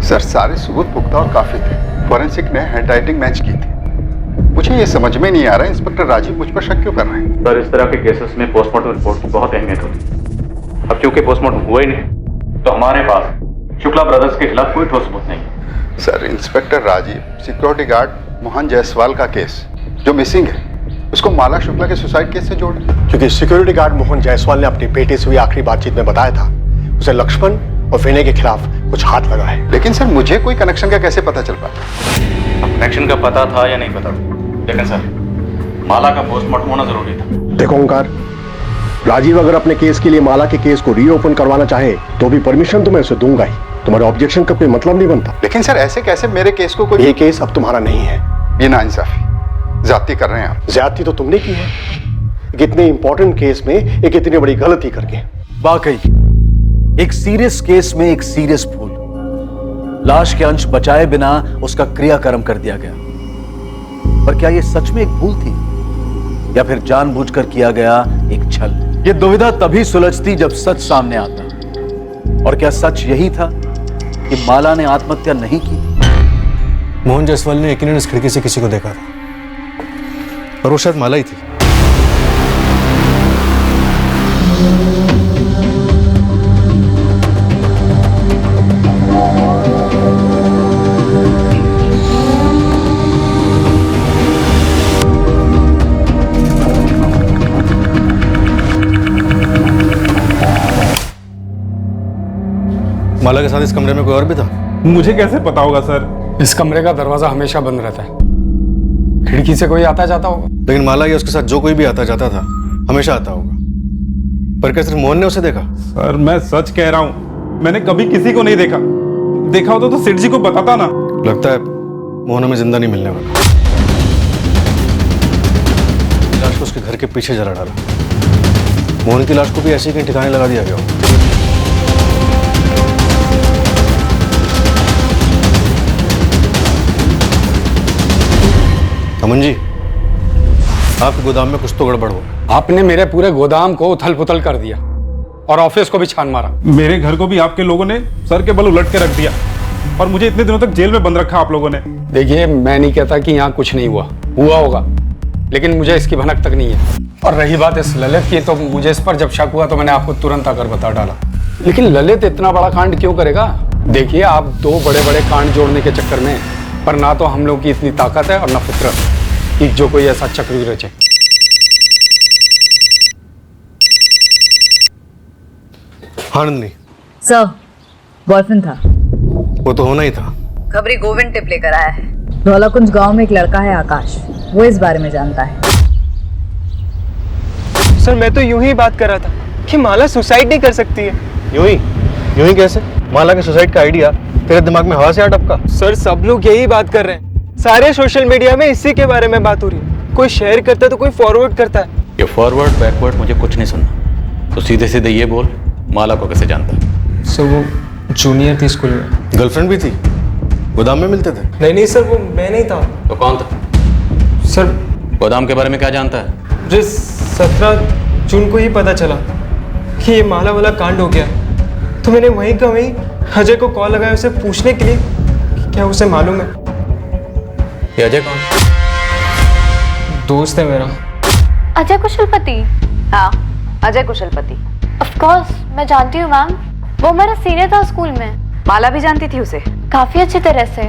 सर सारे सबूत पुख्ता और काफी थे। फॉरेंसिक ने हैंडराइटिंग मैच की थी। मुझे ये समझ में नहीं आ रहा इंस्पेक्टर राजीव मुझ पर शक क्यों कर रहे हैं? सर इस तरह के केसेस में पोस्टमार्टम रिपोर्ट की बहुत अहमियत होती है। अब क्योंकि पोस्टमार्टम हुआ ही नहीं तो हमारे पास शुक्ला ब्रदर्स के खिलाफ कोई ठोस सबूत नहीं। Sir inspector Rajiv security guard Mohan Jaiswal का केस जो मिसिंग है उसको माला शुक्ला के सुसाइड केस से जोड़, क्योंकि सिक्योरिटी गार्ड मोहन जायसवाल ने अपनी बेटे से हुई आखिरी बातचीत में बताया था उसे लक्ष्मण और विनय के खिलाफ कुछ हाथ लगा है। लेकिन सर मुझे कोई कनेक्शन का कैसे पता चल पाया? कनेक्शन का पता था या नहीं पता, लेकिन सर माला का पोस्टमार्टम होना जरूरी था। देखो ओंकार, राजीव अगर अपने केस के लिए माला के केस को रीओपन करवाना चाहे तो भी परमिशन तो मैं उसे दूंगा ही। तुम्हारे ऑब्जेक्शन का कोई मतलब नहीं बनता। लेकिन सर ऐसे कैसे मेरे केस को कोई... ये केस अब तुम्हारा नहीं है। ये नाइंसाफी, ज्यादती कर रहे हैं आप। ज्यादती तो तुमने की है, इतने इंपॉर्टेंट केस में एक इतनी बड़ी गलती करके। वाकई एक सीरियस केस में एक सीरियस भूल, लाश के अंश बचाए बिना उसका क्रियाकर्म कर दिया गया। पर क्या यह सच में एक भूल थी या फिर जानबूझकर किया गया एक छल? यह दुविधा तभी सुलझती जब सच सामने आता। और क्या सच यही था कि माला ने आत्महत्या नहीं की? मोहन जायसवाल ने यकीनन इस खिड़की से किसी को देखा था और वो शायद माला ही थी। माला के साथ इस कमरे में कोई और भी था? मुझे कैसे पता होगा सर? इस कमरे का दरवाजा हमेशा बंद रहता है, खिड़की से कोई आता जाता होगा। लेकिन माला या उसके साथ जो कोई भी आता जाता था हमेशा आता होगा। पर क्या सिर्फ मोहन ने उसे देखा? सर मैं सच कह रहा हूँ, मैंने कभी किसी को नहीं देखा। देखा होता तो सेठ जी को बताता ना। लगता है मोहन हमें जिंदा नहीं मिलने वाला। लाश को उसके घर के पीछे जला डाला। मोहन की लाश को भी ऐसे ही कहीं ठिकाने लगा दिया गया। अमन जी, आपके गोदाम में कुछ तो गड़बड़ हो। आपने मेरे पूरे गोदाम को उथल पुथल कर दिया और ऑफिस को भी छान मारा। मेरे घर को भी आपके लोगों ने सर के बल उलट के रख दिया और मुझे इतने दिनों तक जेल में बंद रखा आप लोगों ने। देखिए, मैं नहीं कहता कि यहाँ कुछ नहीं हुआ, हुआ होगा, लेकिन मुझे इसकी भनक तक नहीं है। और रही बात इस ललित की, तो मुझे इस पर जब शक हुआ तो मैंने आपको तुरंत आकर बता डाला। लेकिन ललित इतना बड़ा कांड क्यों करेगा? देखिए, आप दो बड़े बड़े कांड जोड़ने के चक्कर में, पर ना तो हम लोग की इतनी ताकत है और ना फितरत कि जो कोई ऐसा चक्र भी रचे। हाँ नंदिनी सर, बॉयफ्रेंड था। वो तो होना ही था। खबरी गोविंद टिप लेकर आया है। धौलाकुंज गांव में एक लड़का है आकाश, वो इस बारे में जानता है। सर मैं तो यूं ही बात कर रहा था कि माला सुसाइड नहीं कर सकती है। यूं ही कैसे? माला के सुसाइड का आइडिया तेरे दिमाग में हवा से आ टपका? सर सब लोग यही बात कर रहे हैं, सारे सोशल मीडिया में इसी के बारे में बात हो रही है। कोई शेयर करता है तो कोई फॉरवर्ड करता है। ये फॉरवर्ड बैकवर्ड मुझे कुछ नहीं सुनना, तो सीधे सीधे ये बोल, माला को कैसे जानता है? सर वो जूनियर थी स्कूल में। गर्लफ्रेंड भी थी? गोदाम में मिलते थे? नहीं सर, वो मैं नहीं था। तो कौन था? सर गोदाम के बारे में क्या जानता है? मुझे 17 जून को ही पता चला कि ये माला वाला कांड हो गया, तो मैंने वहीं का वहीं अजय को कॉल लगाया उसे पूछने के लिए कि क्या उसे मालूम है। ये अजय कौन? दोस्त है मेरा। अजय कुशलपति? हाँ, अजय कुशलपति। ऑफ कोर्स मैं जानती हूँ मैम, वो मेरा सीनियर था स्कूल में। माला भी जानती थी उसे? काफी अच्छी तरह से,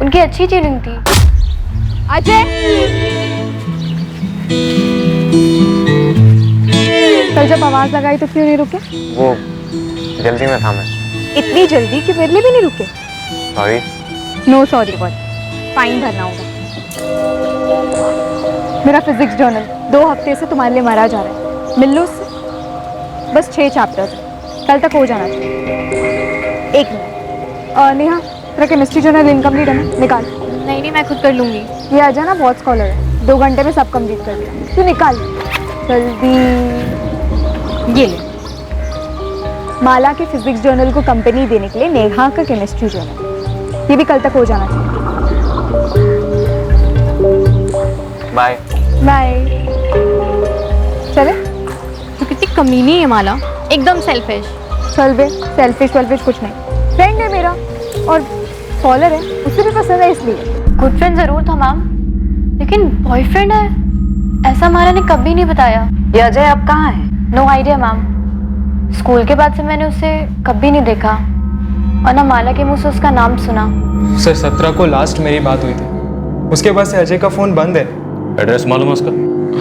उनकी अच्छी ट्यूनिंग थी। अजय कल जब आवाज लगाई तो क्यों नहीं रुके? वो जल्दी में था मैं। इतनी जल्दी कि मेरे लिए भी नहीं रुके? Sorry. No sorry boy, fine भरना होगा। मेरा फिजिक्स जर्नल 2 हफ्ते से तुम्हारे लिए मरा जा रहा है, मिल लो उससे। बस 6 चैप्टर्स, कल तक हो जाना चाहिए। 1 मिनट। नेहा, तेरा केमिस्ट्री जर्नल इनकम्प्लीट है ना? निकाल। नहीं मैं खुद कर लूँगी। ये आ जाना, बहुत स्कॉलर है, 2 घंटे में सब कंप्लीट कर दिया। तू निकाल जल्दी। ये ले, माला के फिजिक्स जर्नल को कंपनी देने के लिए नेहा का केमिस्ट्री जर्नल, ये भी कल तक हो जाना चाहिए। Bye bye. चले? तो कितनी कमीनी है माला, एकदम सेल्फिश। चल बे, सेल्फिश कुछ नहीं, फ्रेंड है मेरा और फॉलोअर है, उसे भी पसंद है इसलिए। गुड फ्रेंड जरूर था मैम, लेकिन बॉयफ्रेंड है ऐसा माला ने कभी नहीं बताया। ये अजय अब कहाँ है? नो आइडिया मैम, स्कूल के बाद से मैंने उसे कभी नहीं देखा और ना माला के मुंह से उसका नाम सुना। सर 17 को लास्ट मेरी बात हुई थी, उसके बाद से अजय का फोन बंद है। एड्रेस मालूम है उसका?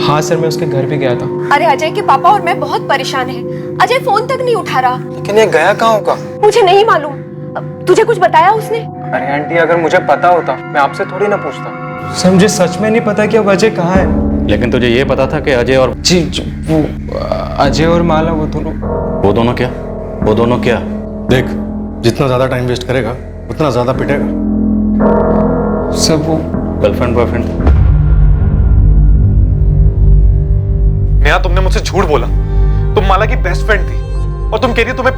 हाँ सर, मैं उसके घर भी गया था। अरे अजय के पापा और मैं बहुत परेशान हैं। अजय फोन तक नहीं उठा रहा। लेकिन ये गया कहाँ होगा? मुझे नहीं मालूम, तुझे कुछ बताया उसने? अरे आंटी, अगर मुझे पता होता मैं आपसे थोड़ी ना पूछता। सर मुझे सच में नहीं पता कि अब अजय कहाँ है। लेकिन तुझे ये पता था कि अजय और जी वो अजय और माला वो दोनों क्या? देख, जितना ज्यादा टाइम वेस्ट करेगा उतना ज्यादा पिटेगा। सब वो गर्लफ्रेंड बॉयफ्रेंड? नेहा, तुमने मुझसे झूठ बोला। तुम माला की बेस्ट फ्रेंड थी और तुम कह रही हो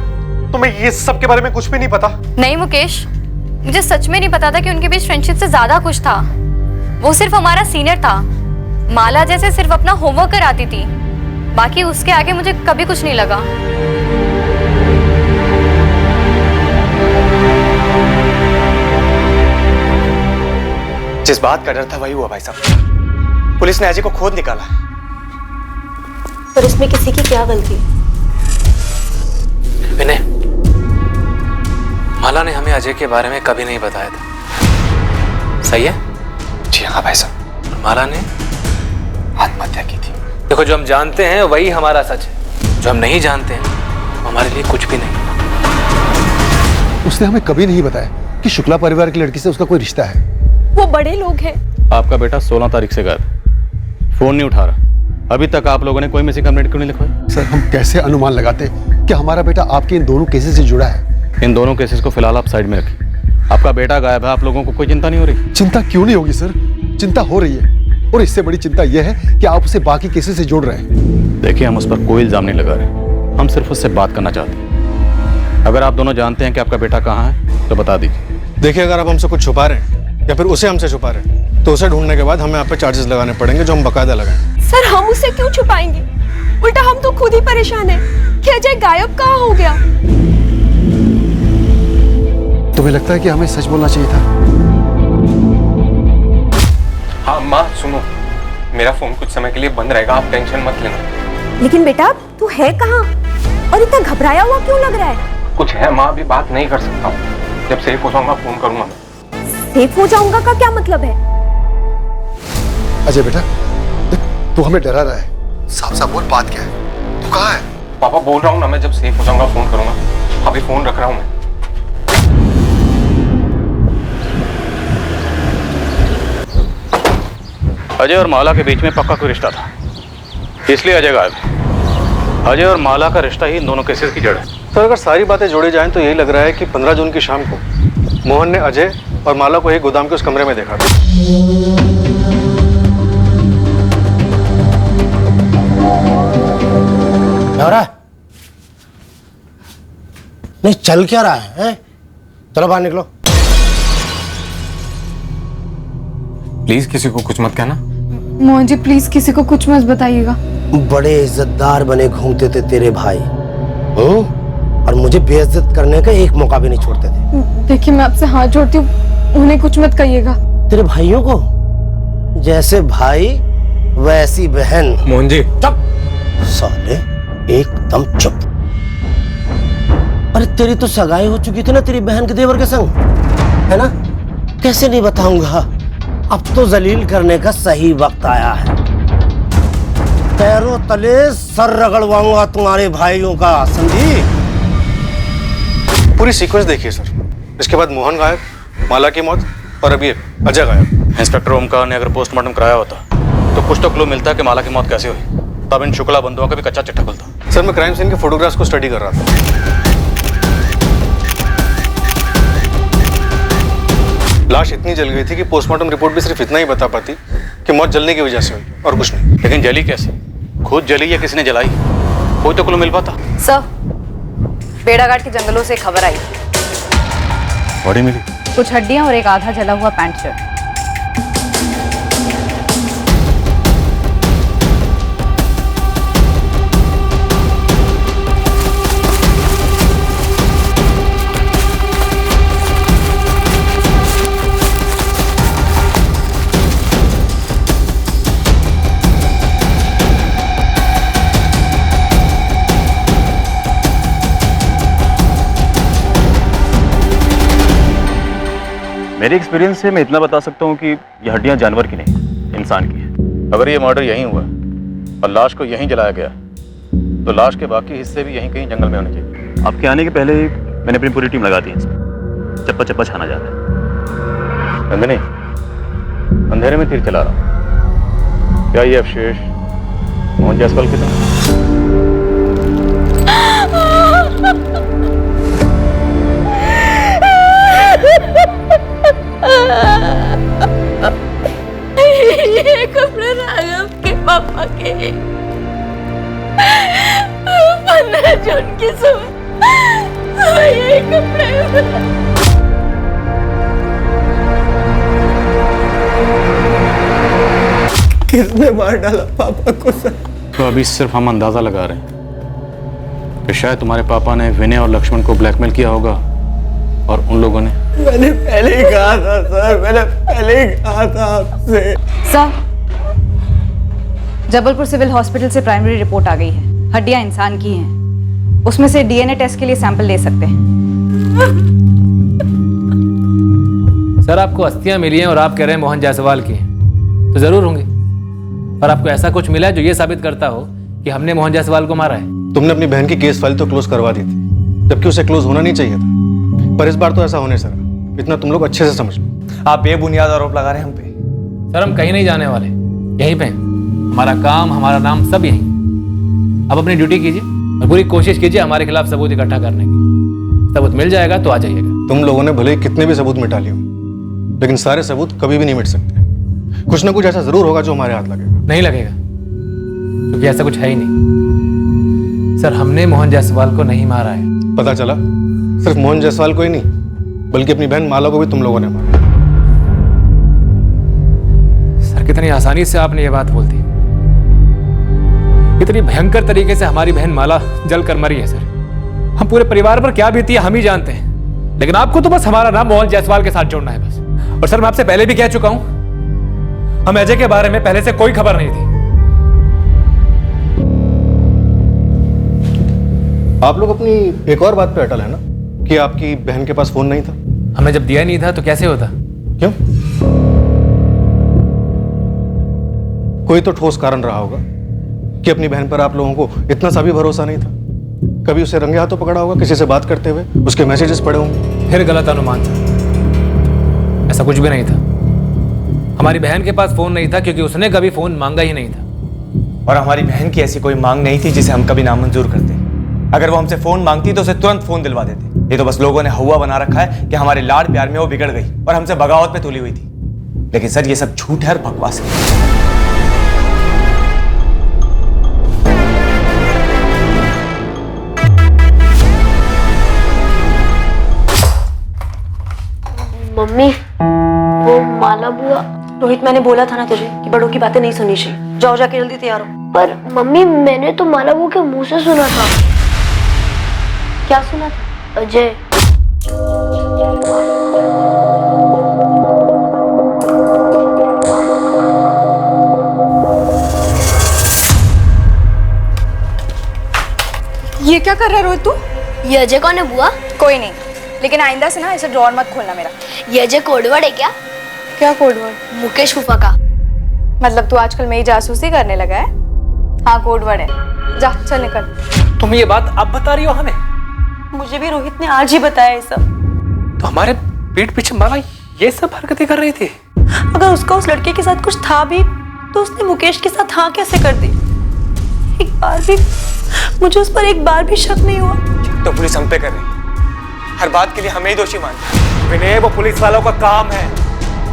तुम्हें ये सब के बारे में कुछ भी नहीं पता। नहीं मुकेश, मुझे सच में नहीं पता था कि उनके बीच फ्रेंडशिप से ज्यादा कुछ था। वो सिर्फ हमारा सीनियर था, माला जैसे सिर्फ अपना होमवर्क कराती थी, बाकी उसके आगे मुझे कभी कुछ नहीं लगा। जिस बात का डर था वही हुआ भाई साहब। पुलिस ने अजय को खोद निकाला। पर इसमें किसी की क्या गलती? विनय, माला ने हमें अजय के बारे में कभी नहीं बताया था, सही है? जी हाँ भाई साहब। माला ने आत्महत्या की थी। देखो, जो हम जानते हैं वही हमारा सच है, जो हम नहीं जानते हैं वो हमारे लिए कुछ भी नहीं। उसने हमें कभी नहीं बताया कि शुक्ला परिवार की लड़की से उसका कोई रिश्ता है। वो बड़े लोग हैं। आपका बेटा 16 तारीख से गायब, फोन नहीं उठा रहा। अभी तक आप लोगों ने कोई मिसिंग कंप्लेंट क्यों नहीं लिखवाई? सर, हम कैसे अनुमान लगाते कि हमारा बेटा आपके इन दोनों केसेस से जुड़ा है? इन दोनों केसेस को फिलहाल आप साइड में रखिए। आपका बेटा गायब है, आप लोगों को कोई चिंता नहीं हो रही? चिंता क्यों नहीं होगी सर, चिंता हो रही है, और इससे बड़ी चिंता यह है कि आप उसे बाकी केसेस से जोड़ रहे हैं। देखिए, हम उस पर कोई इल्जाम नहीं लगा रहे, हम सिर्फ उससे बात करना चाहते हैं। अगर आप दोनों जानते हैं कि आपका बेटा कहाँ है तो बता दीजिए। देखिए, अगर आप हमसे कुछ छुपा रहे हैं या फिर उसे हमसे छुपा रहे हैं तो उसे ढूंढने के बाद हमें आप पे चार्जेस लगाने पड़ेंगे, जो हम बकायदा लगाएंगे। सर, हम उसे क्यों छुपाएंगे? उल्टा हम तो खुद ही परेशान हैं कि अजय गायब कहाँ हो गया। तुम्हें लगता है कि हमें सच बोलना चाहिए था? हाँ माँ, सुनो, मेरा फोन कुछ समय के लिए बंद रहेगा, आप टेंशन मत लेना। लेकिन बेटा, तू है कहाँ और इतना घबराया हुआ क्यों लग रहा है? कुछ है माँ, अभी बात नहीं कर सकता हूँ। जब सेफ हो जाऊंगा फोन करूंगा मैं। सेफ हो जाऊंगा का क्या मतलब है? अजय बेटा, देख, तू हमें डरा रहा है, साफ साफ बोल, बात क्या है? तू कहाँ है? पापा बोल रहा हूँ ना, मैं जब सेफ हो जाऊंगा फोन करूंगा। अभी फोन रख रहा हूँ मैं। अजय और माला के बीच में पक्का कोई रिश्ता था, इसलिए अजय गायब है। अजय और माला का रिश्ता ही इन दोनों केसेस की जड़ है। सर, अगर सारी बातें जोड़ी जाएं तो यही लग रहा है कि 15 जून की शाम को मोहन ने अजय और माला को एक गोदाम के उस कमरे में देखा था। क्या हो रहा है? नहीं, चल क्या रहा है? चलो बाहर निकलो। प्लीज किसी को कुछ मत कहना। मोहन जी प्लीज किसी को कुछ मत बताइएगा। बड़े इज्जतदार बने घूमते थे तेरे भाई, और मुझे बेइज्जत करने का एक मौका भी नहीं छोड़ते थे। देखिए, मैं आपसे हाथ जोड़ती हूँ, उन्हें कुछ मत कहिएगा। तेरे भाइयों को जैसे भाई वैसी बहन। मोहन जी चुप साले, एकदम चुप। अरे तेरी तो सगाई हो चुकी थी ना तेरी बहन के देवर के संग, है ना? कैसे नहीं बताऊंगा, अब तो जलील करने का सही वक्त आया है। पैरों तले सर रगड़वाऊंगा तुम्हारे भाइयों का, समझी? पूरी सीक्वेंस देखिए सर। इसके बाद मोहन गायब, माला की मौत और अब ये अजय गायब। इंस्पेक्टर ओमकार ने अगर पोस्टमार्टम कराया होता तो कुछ तो क्लू मिलता कि माला की मौत कैसे हुई, तब इन शुक्ला बंधुओं का भी कच्चा चिट्ठा खुलता। सर मैं क्राइम सीन के फोटोग्राफ्स को स्टडी कर रहा था। लाश इतनी जल गई थी कि पोस्टमार्टम रिपोर्ट भी सिर्फ इतना ही बता पाती कि मौत जलने की वजह से हुई और कुछ नहीं। लेकिन जली कैसे? खुद जली या किसी ने जलाई? कोई तो क्लू मिल पाता। सर, बेड़ाघाट के जंगलों से खबर आई, बॉडी मिली, कुछ हड्डियां और एक आधा जला हुआ पैंट शर्ट। मेरे एक्सपीरियंस से मैं इतना बता सकता हूँ कि ये हड्डियाँ जानवर की नहीं, इंसान की है। अगर ये मर्डर यहीं हुआ और लाश को यहीं जलाया गया तो लाश के बाकी हिस्से भी यहीं कहीं जंगल में होने चाहिए। आपके आने के पहले ही मैंने अपनी पूरी टीम लगा दी है इसमें। चप्पा चप्पा छाना जा रहा है। नंदिनी, अंधेरे में तीर चला रहा हूँ। क्या ये अवशेष मोहन जायसवाल के थे? ये कपड़े राघव के पापा के 15 जून की सुबह ये कपड़े। किसने मार डाला पापा को सर? तो अभी सिर्फ हम अंदाजा लगा रहे हैं कि शायद तुम्हारे पापा ने विनय और लक्ष्मण को ब्लैकमेल किया होगा और उन लोगों ने। मैंने पहले ही कहा था सर, मैंने पहले ही कहा था आपसे। सर, जबलपुर सिविल हॉस्पिटल से प्राइमरी रिपोर्ट आ गई है। हड्डियां इंसान की हैं। उसमें से डीएनए टेस्ट के लिए सैंपल ले सकते हैं। सर, आपको अस्थियां मिली हैं और आप कह रहे हैं मोहन जायसवाल की हैं, तो जरूर होंगी। पर आपको ऐसा कुछ मिला है जो ये साबित करता हो कि हमने मोहन जायसवाल को मारा है? तुमने अपनी बहन की केस फाइल तो क्लोज करवा दी थी, जबकि उसे क्लोज होना नहीं चाहिए था। पर इस बार तो ऐसा होने सर, इतना तुम लोग अच्छे से समझ लो। आप बेबुनियाद आरोप लगा रहे हैं हम पे। सर, हम कहीं नहीं जाने वाले, यहीं पे हैं। हमारा काम, हमारा नाम सब यहीं। अब अपनी ड्यूटी कीजिए और पूरी कोशिश कीजिए हमारे खिलाफ सबूत इकट्ठा करने की। सबूत मिल जाएगा तो आ जाइएगा। तुम लोगों ने भले ही कितने भी सबूत मिटा लिए हो, लेकिन सारे सबूत कभी भी नहीं मिट सकते। कुछ ना कुछ ऐसा जरूर होगा जो हमारे हाथ लगेगा। नहीं लगेगा, क्योंकि ऐसा कुछ है ही नहीं। सर, हमने मोहन जायसवाल को नहीं मारा है। पता चला सिर्फ मोहन जायसवाल को ही नहीं, बल्कि अपनी बहन माला को भी तुम लोगों ने मारा। सर, कितनी आसानी से आपने ये बात बोल दी। कितनी भयंकर तरीके से हमारी बहन माला जल कर मरी है। सर, हम पूरे परिवार पर क्या बीती है हम ही जानते हैं, लेकिन आपको तो बस हमारा नाम मोहन जायसवाल के साथ जोड़ना है बस। और सर, मैं आपसे पहले भी कह चुका हूं, हम अजय के बारे में पहले से कोई खबर नहीं थी। आप लोग अपनी एक और बात पे अटल है ना कि आपकी बहन के पास फोन नहीं था? हमें जब दिया नहीं था तो कैसे होता? क्यों? कोई तो ठोस कारण रहा होगा कि अपनी बहन पर आप लोगों को इतना सा भी भरोसा नहीं था। कभी उसे रंगे हाथों पकड़ा होगा किसी से बात करते हुए, उसके मैसेजेस पढ़े होंगे। फिर गलत अनुमान था, ऐसा कुछ भी नहीं था। हमारी बहन के पास फोन नहीं था क्योंकि उसने कभी फोन मांगा ही नहीं था। और हमारी बहन की ऐसी कोई मांग नहीं थी जिसे हम कभी नामंजूर करते। अगर वो हमसे फोन मांगती तो उसे तुरंत फोन दिलवा देते। ये तो बस लोगों ने हवा बना रखा है कि हमारे लाड प्यार में वो बिगड़ गई और हमसे बगावत पे तुली हुई थी। लेकिन सर, ये सब झूठ है और बकवास है। मम्मी, वो माला बुआ। रोहित, मैंने बोला था ना तुझे कि बड़ों की बातें नहीं सुननी चाहिए। जाओ, जाके जल्दी तैयार हो। पर मम्मी, मैंने तो माला बुआ के मुंह से सुना था। क्या सुना था? अजय। ये क्या कर रहा है रोहित तू? ये अजय कौन है बुआ? कोई नहीं, लेकिन आइंदा से ना ऐसे ड्रॉर मत खोलना मेरा। ये अजय कोडवर्ड है क्या? क्या कोडवर्ड? मुकेश फूफा का। मतलब तू आजकल मेरी जासूसी करने लगा है? हाँ कोड वर्ड है। जा चल निकल। तुम ये बात अब बता रही हो हमें? मुझे भी रोहित ने आज ही बताया ये सब। तो हमारे पीठ पीछे माला ये सब हरकतें कर रही थी? अगर उसका उस लड़के के साथ कुछ था भी तो उसने मुकेश के साथ हाँ कैसे कर दी? एक बार भी मुझे उस पर एक बार भी शक नहीं हुआ। तो पुलिस हम पे कर रही, हर बात के लिए हमें ही दोषी मानते। विनय, वो पुलिस वालों का काम है,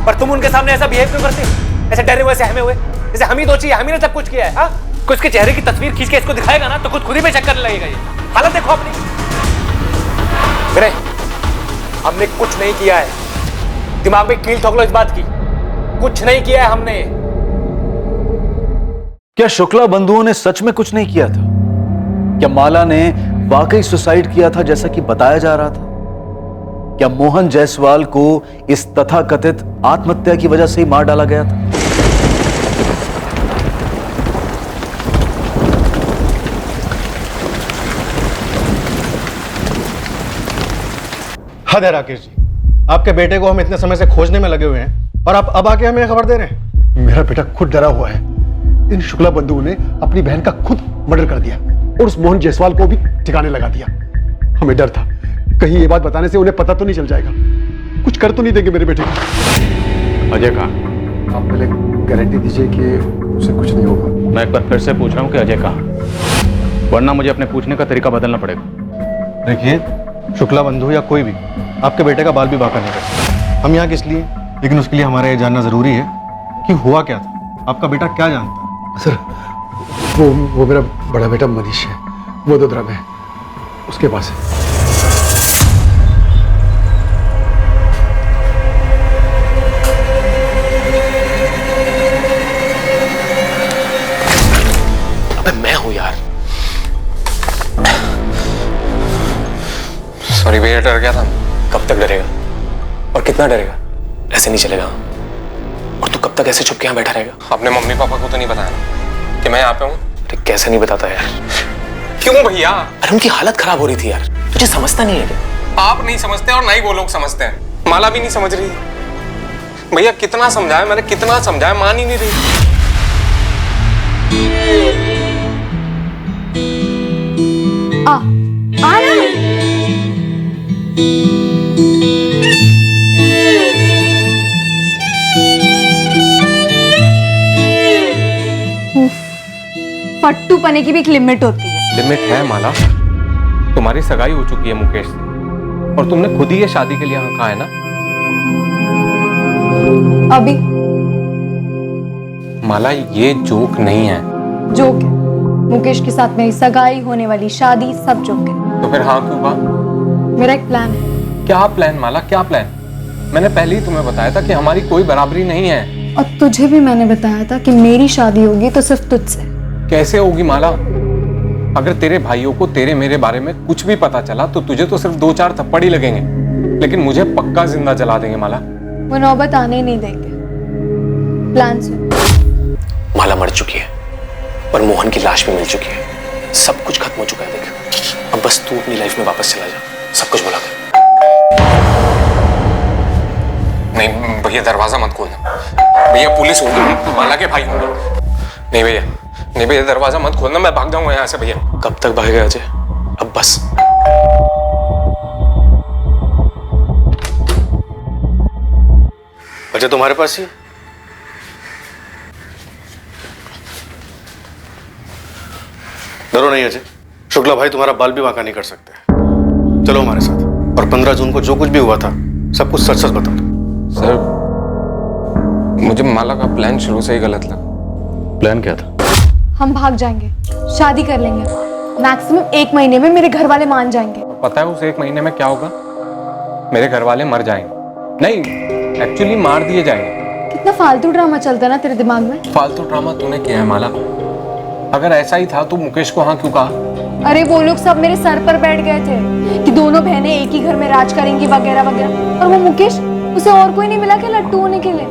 पर तुम उनके सामने ऐसा बिहेव क्यों करते हो? ऐसे डरे हुए सहमे हुए, जैसे हम ही दोषी है, हम ही ने सब कुछ किया है। हाँ, कोई उसके चेहरे की तस्वीर खींच के इसको दिखाएगा ना तो खुद ही पे शक करने लगेगा। ये हालत देखो अपनी। विनय, हमने कुछ नहीं किया है, दिमाग में कील ठोक लो इस बात की, कुछ नहीं किया है हमने। क्या शुक्ला बंधुओं ने सच में कुछ नहीं किया था? क्या माला ने वाकई सुसाइड किया था जैसा कि बताया जा रहा था? क्या मोहन जायसवाल को इस तथाकथित आत्महत्या की वजह से ही मार डाला गया था? हद है राकेश जी, आपके बेटे को हम इतने समय से खोजने में लगे हुए हैं और आप अब आके हमें खबर दे रहे हैं। मेरा बेटा खुद डरा हुआ है। इन शुक्ला बंधुओं ने अपनी बहन का खुद मर्डर कर दिया और उस मोहन जायसवाल को भी ठिकाने लगा दिया। हमें डर था कहीं ये बात बताने से उन्हें पता तो नहीं चल जाएगा, कुछ कर तो नहीं देंगे मेरे बेटे को। अजय कहाँ? आप पहले गारंटी दीजिए कि उसे कुछ नहीं होगा। मैं एक बार फिर से पूछ रहा हूँ कि अजय कहाँ, वरना मुझे अपने पूछने का तरीका बदलना पड़ेगा। देखिए, शुक्ला बंधु या कोई भी आपके बेटे का बाल भी बांका नहीं कर सकता। हम यहाँ किस लिए, लेकिन उसके लिए हमारा ये जानना जरूरी है कि हुआ क्या था, आपका बेटा क्या जानता है। सर वो मेरा बड़ा बेटा मनीष है, वो वडोदरा में, उसके पास है। अबे मैं हूं यार। सॉरी भैया, डर गया था। कब तक डरेगा और कितना डरेगा? ऐसे नहीं चलेगा। और तू कब तक ऐसे चुप के यहाँ बैठा रहेगा? अपने मम्मी पापा को तो नहीं बताया ना कि मैं यहाँ पे हूँ? अरे कैसे नहीं बताता यार? क्यों भैया? अरे उनकी हालत खराब हो रही थी यार, तुझे समझता नहीं है क्या? आप नहीं समझते और ना ही वो लोग समझते हैं। माला भी नहीं समझ रही। भैया कितना समझाया मैंने, कितना समझाया, मान ही नहीं रही। आ रहा है। फट्टू पने की भी एक लिमिट होती है। लिमिट है माला, तुम्हारी सगाई हो चुकी है मुकेश से और तुमने खुद ही ये शादी के लिए हाँ कहा है ना। अभी माला ये जोक नहीं है। जोक है। मुकेश के साथ मेरी सगाई, होने वाली शादी, सब जोक है। तो फिर हाँ क्यों कहा? मेरा एक प्लान है। क्या प्लान माला, क्या प्लान? मैंने पहले ही तुम्हें बताया था कि हमारी कोई बराबरी नहीं है। और तुझे भी मैंने बताया था कि मेरी शादी होगी तो सिर्फ तुझसे। कैसे होगी माला? अगर तेरे भाइयों को तेरे मेरे बारे में कुछ भी पता चला तो तुझे तो सिर्फ 2-4 थप्पड़ ही लगेंगे, लेकिन मुझे पक्का जिंदा जला देंगे माला। वो नौबत आने ही नहीं देंगे। प्लान से। माला मर चुकी है और मोहन की लाश भी मिल चुकी है। सब कुछ खत्म हो चुका है। देख, अब बस तू अपनी लाइफ में वापस चला जा, सब कुछ भुला कर। नहीं भैया, दरवाजा मत खोलना भैया, पुलिस होगी, माला के भाई होंगे। नहीं भैया, नहीं भैया, दरवाजा मत खोलना, मैं भाग जाऊंगा यहाँ से भैया। कब तक भागेगा अजय? अब बस। अजय तुम्हारे पास ही? डरो नहीं अजय, शुक्ला भाई तुम्हारा बाल भी बांका नहीं कर सकते। चलो हमारे साथ, और 15 जून को जो कुछ भी हुआ था सब कुछ सच सच बता दो। सर, मुझे माला का प्लान शुरू से ही गलत लगा। प्लान क्या था? हम भाग जाएंगे, शादी कर लेंगे। मैक्सिमम 1 महीने में मेरे घर वाले मान जाएंगे। पता है उस 1 महीने में क्या होगा? मेरे घर वाले मर जाएंगे। नहीं, एक्चुअली मार दिए जाएंगे। कितना फालतू ड्रामा चलता है ना तेरे दिमाग में। फालतू ड्रामा तूने किया है माला। अगर ऐसा ही था तो मुकेश को हाँ क्यों कहा? अरे वो लोग सब मेरे सर पर बैठ गए थे कि दोनों बहनें एक ही घर में राज करेंगी वगैरह वगैरह, और वो मुकेश, उसे और कोई नहीं मिला क्या लट्टू होने के लिए?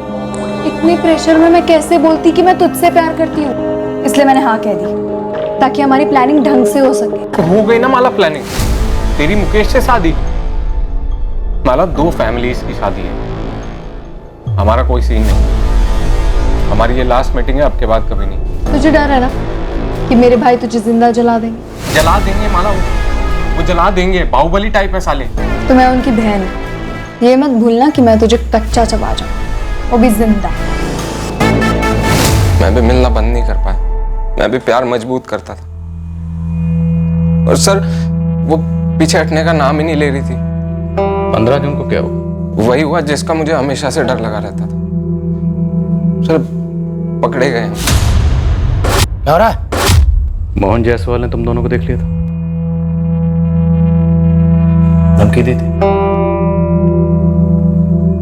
इतने प्रेशर में मैं कैसे बोलती कि मैं तुझसे प्यार करती हूँ? इसलिए मैंने हाँ कह दी ताकि हमारी प्लानिंग ढंग से हो सके। हो गई ना माला प्लानिंग, तेरी मुकेश से शादी। माला 2 फैमिलीज की शादी है, हमारा कोई सीन नहीं। हमारी ये लास्ट मीटिंग है, अब के बाद कभी नहीं। तुझे डर है ना? कि मेरे भाई तुझे जिंदा जला देंगे। जला देंगे माला, वो जला देंगे, बाहुबली टाइप है साले। तो मैं उनकी बहन हूँ, ये मत भूलना कि मैं तुझे कच्चा चबा जाऊँ, वो भी जिंदा। मैं भी मिलना बंद नहीं कर पाया, मैं भी प्यार मजबूत करता था। और सर वो पीछे हटने का नाम ही नहीं ले रही थी। 15 जून को क्या हुआ? वही हुआ जिसका मुझे हमेशा से डर लगा रहता था। सर पकड़े गए हम। क्या हो रहा है? मोहन जायसवाल ने तुम दोनों को देख लिया था, धमकी दी थी।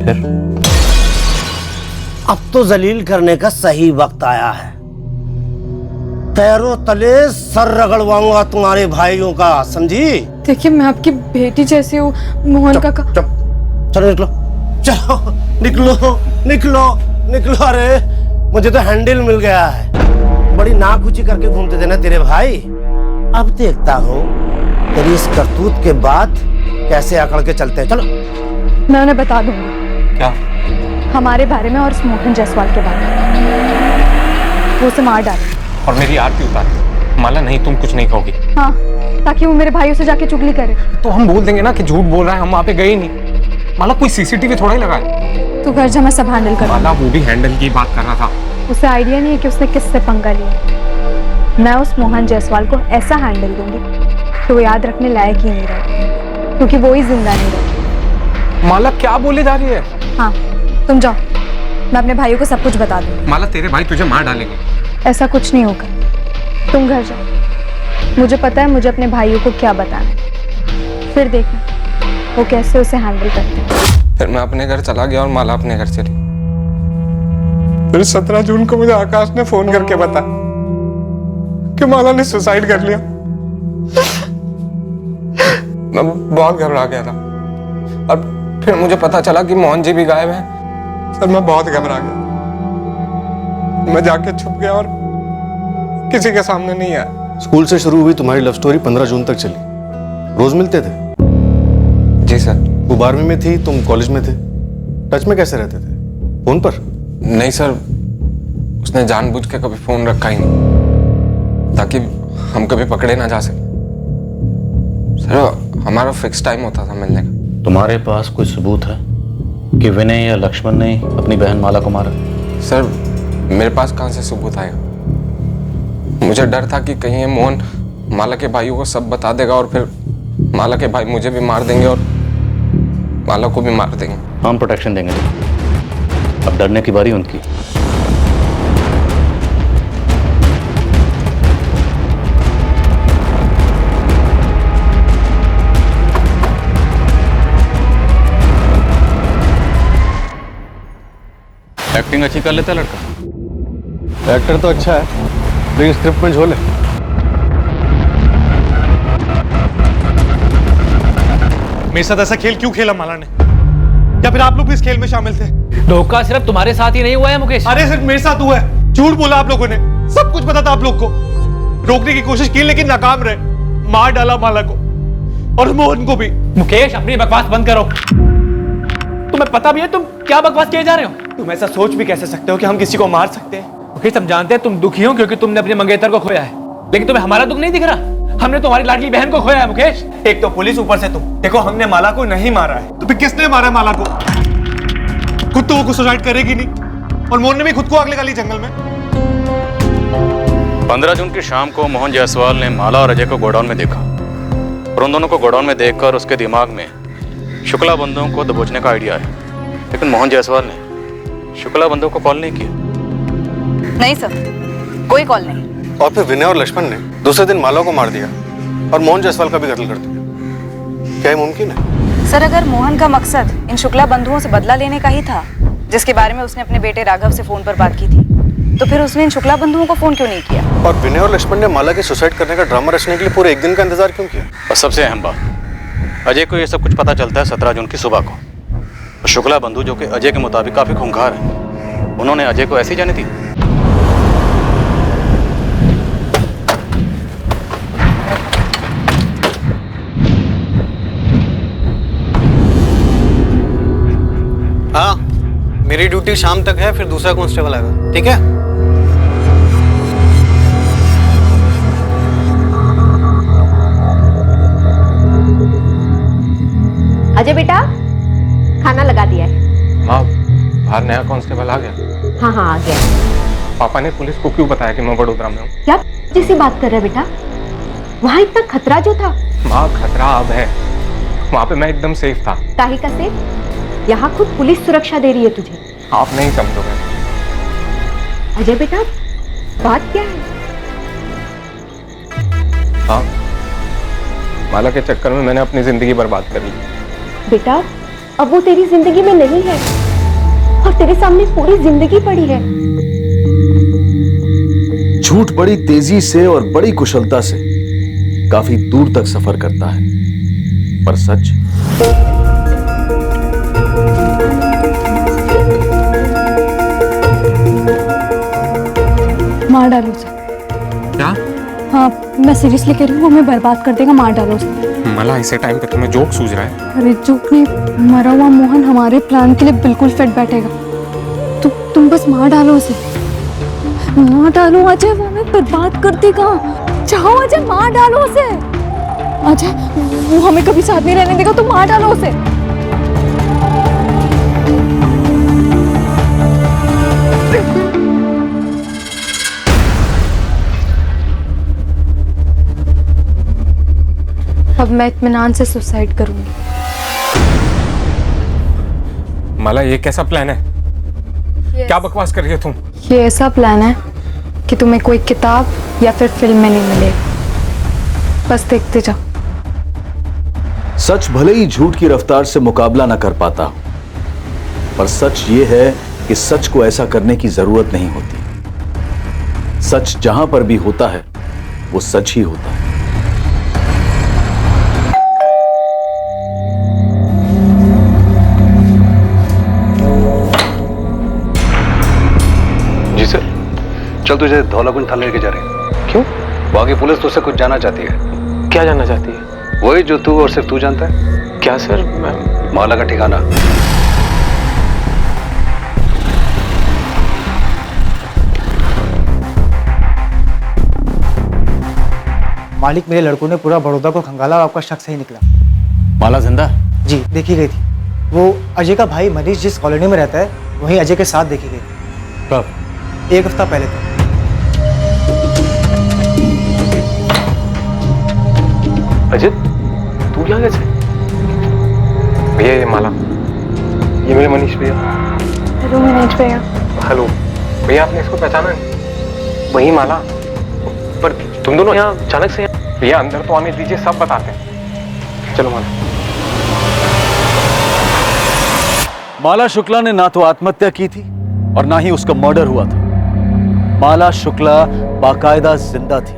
फिर अब तो जलील करने का सही वक्त आया है। पैरों तले सर रगड़वाऊंगा तुम्हारे भाइयों का, समझी? देखिए मैं आपकी बेटी जैसी हूँ, मोहन का चलो निकलो, चलो निकलो निकलो निकलो। अरे मुझे तो हैंडल मिल गया है, बड़ी नाक करके घूमते थे ना तेरे भाई। अब देखता हूँ तेरी इस करतूत के बाद कैसे अकड़ के चलते हैं। चलो मैं उन्हें बता दूंगी। क्या? हमारे बारे में और उस मोहन जायसवाल के बारे में। वो उसे मार डाले और मेरी आरती उतार। माला नहीं, तुम कुछ नहीं कहोगी। हाँ, ताकि वो मेरे भाइयों से जाके चुगली करे। तो हम बोल देंगे ना कि झूठ बोल रहा है, हम वहाँ पे गए ही नहीं। माला कोई सीसीटीवी थोड़ा ही लगाए। तू घर जा, मैं सब हैंडल करूंगा। माला वो भी हैंडल की बात कर रहा था। उसे आइडिया नहीं है कि उसने किससे पंगा लिया। मैं उस मोहन जायसवाल को ऐसा हैंडल दूंगी कि वो याद रखने लायक ही नहीं रहेगा, क्योंकि वो ही जिंदा नहीं रहेगा। माला क्या बोले जा रही है? हाँ तुम जाओ, मैं अपने भाइयों को सब कुछ बता दूंगी। माला तेरे भाई तुझे मार डालेंगे। ऐसा कुछ नहीं होगा, तुम घर जाओ। मुझे पता है मुझे अपने भाइयों को क्या बताना है, फिर देखना वो कैसे उसे हैंडल करते हैं। फिर मैं अपने घर चला गया और माला अपने घर चली। फिर 17 जून को मुझे आकाश ने फोन करके बताया कि माला ने सुसाइड कर लिया। मैं बहुत घबरा गया था और फिर मुझे पता चला कि मोहन जी भी गायब हैं। सर मैं बहुत घबरा गया, मैं जाके छुप गया और किसी के सामने नहीं आया। स्कूल से शुरू हुई तुम्हारी लव स्टोरी 15 जून तक चली। रोज मिलते थे? जी सर। वो 12वीं में थी, तुम कॉलेज में थे। टच में कैसे रहते थे? फोन पर? नहीं सर, उसने जानबूझ के कभी फोन रखा ही नहीं ताकि हम कभी पकड़े ना जा सके। सर हमारा फिक्स टाइम होता था मिलने का। तुम्हारे पास कोई सबूत है कि विनय या लक्ष्मण ने अपनी बहन माला को मारा? सर मेरे पास कहां से सबूत आएगा? मुझे डर था कि कहीं ये मोहन माला के भाइयों को सब बता देगा और फिर माला के भाई मुझे भी मार देंगे और माला को भी मार देंगे। हम प्रोटेक्शन देंगे, अब डरने की बारी उनकी। एक्टिंग अच्छी कर लेता लड़का। एक्टर तो अच्छा है लेकिन स्क्रिप्ट में झोल है। मेरे साथ ऐसा खेल क्यों खेला माला ने? या फिर आप लोग भी इस खेल में शामिल थे? धोखा सिर्फ तुम्हारे साथ ही नहीं हुआ है मुकेश। अरे सिर्फ मेरे साथ हुआ है। झूठ बोला आप लोगों ने, सब कुछ पता था आप लोग को। रोकने की कोशिश की लेकिन नाकाम रहे। मार डाला माला को और मोहन को भी। मुकेश अपनी बकवास बंद करो। तुम्हें पता भी है तुम क्या बकवास किए जा रहे हो? तुम ऐसा सोच भी कैसे सकते हो कि हम किसी को मार सकते हैं? मुकेश हम जानते हैं तुम दुखी हो क्योंकि तुमने अपने मंगेतर को खोया है, लेकिन तुम्हें हमारा दुख नहीं दिख रहा। हमने तुम्हारी लाडली बहन को खोया है मुकेश। एक तो पुलिस, ऊपर से तुम। देखो हमने माला को नहीं मारा है। तो फिर किसने मारा है माला को? खुद तो वो सुसाइड करेगी नहीं और मोहन ने भी खुद को आग लगा ली जंगल में। 15 जून की शाम को मोहन जायसवाल ने माला और अजय को गोडाउन में देखा और उन दोनों को गोडाउन में देखकर उसके दिमाग में शुक्ला बंधुओं को दबोचने का आइडिया आया, लेकिन मोहन जायसवाल ने शुक्ला बंधुओं को कॉल नहीं किया। नहीं सर, कोई कॉल नहीं। और फिर विनय और लक्ष्मण ने दूसरे दिन माला को मार दिया और मोहन जायसवाल का भी कत्ल कर दिया। क्या ये मुमकिन है? सर अगर मोहन का मकसद इन शुक्ला बंधुओं से बदला लेने का ही था, जिसके बारे में उसने अपने बेटे राघव से फोन पर बात की थी, तो फिर उसने इन शुक्ला बंधुओं को फोन क्यों नहीं किया? और विनय और लक्ष्मण ने माला के सुसाइड करने का ड्रामा रचने के लिए पूरे एक दिन का इंतजार क्यों किया? और सबसे अहम बात, अजय को यह सब कुछ पता चलता है 17 जून की सुबह को। और शुक्ला बंधु जो कि अजय के मुताबिक काफी खूंखार है, उन्होंने अजय को ऐसी जाने दी। हाँ, मेरी ड्यूटी शाम तक है, फिर दूसरा कांस्टेबल आएगा। ठीक है? अजय बेटा, खाना लगा दिया है। माँ, बाहर नया कांस्टेबल आ गया। हाँ हाँ आ गया। पापा ने पुलिस को क्यों बताया कि मैं बड़ोदरा में हूँ? क्या जैसी बात कर रहे बेटा? वहाँ इतना खतरा जो था। माँ, खतरा अब है। वहाँ पे मैं एकदम सेफ था। काहे का सेफ? यहाँ खुद पुलिस सुरक्षा दे रही है तुझे। आप नहीं समझोगे। अजय बेटा, बात क्या है? हाँ, माला के चक्कर में मैंने अपनी जिंदगी बर्बाद कर ली। बेटा, अब वो तेरी जिंदगी में नहीं है और तेरे सामने पूरी जिंदगी पड़ी है। झूठ बड़ी तेजी से और बड़ी कुशलता से काफी दूर तक सफर करता है, पर सच मार डालो उसे। क्या? हाँ, मैं सीरियसली कह रही हूँ, हमें बर्बाद कर देगा, मार डालो उसे। मला, ऐसे टाइम पे तुम्हें जोक सूझ रहा है? अरे जोक नहीं, मरा हुआ मोहन हमारे प्लान के लिए बिल्कुल फिट बैठेगा। तुम बस मार डालो उसे, मार डालो अजय, वो हमें बर्बाद कर देगा। चाहो अजय, मार डालो उसे। अजय, वो हमें कभी साथ नहीं रहने देगा, तुम मार डालो उसे। अब मैं इत्मीनान से सुसाइड करूंगी। मला, ये कैसा प्लान है? क्या बकवास कर रही है तुम? ये ऐसा प्लान है कि तुम्हें कोई किताब या फिर फिल्म में नहीं मिलेगा, बस देखते जाओ। सच भले ही झूठ की रफ्तार से मुकाबला ना कर पाता हो, पर सच ये है कि सच को ऐसा करने की जरूरत नहीं होती। सच जहां पर भी होता है वो सच ही होता है। जी सर, चल तुझे धौलाकुंज थाने लेके जा रहे हैं। क्यों? वहां की पुलिस तुझसे कुछ जानना चाहती है। क्या जानना चाहती है? वही जो तू और सिर्फ तू जानता है। क्या सर? माला का ठिकाना। मालिक, मेरे लड़कों ने पूरा बड़ौदा को खंगाला और आपका शक सही निकला। माला जिंदा? जी, देखी गई थी। वो अजय का भाई मनीष जिस कॉलोनी में रहता है, वहीं अजय के साथ देखी गई। कब? 1 हफ्ता पहले था। अजित, तू यहाँ कैसे? भैया, ये माला, ये मेरे मनीष भैया। हेलो मनीष भैया। हेलो भैया, आपने इसको पहचाना नहीं? वही माला। पर तुम दोनों यहाँ अचानक से? भैया अंदर तो आने दीजिए, सब बताते हैं। चलो माला। माला शुक्ला ने ना तो आत्महत्या की थी और ना ही उसका मर्डर हुआ था। माला शुक्ला बाकायदा जिंदा थी।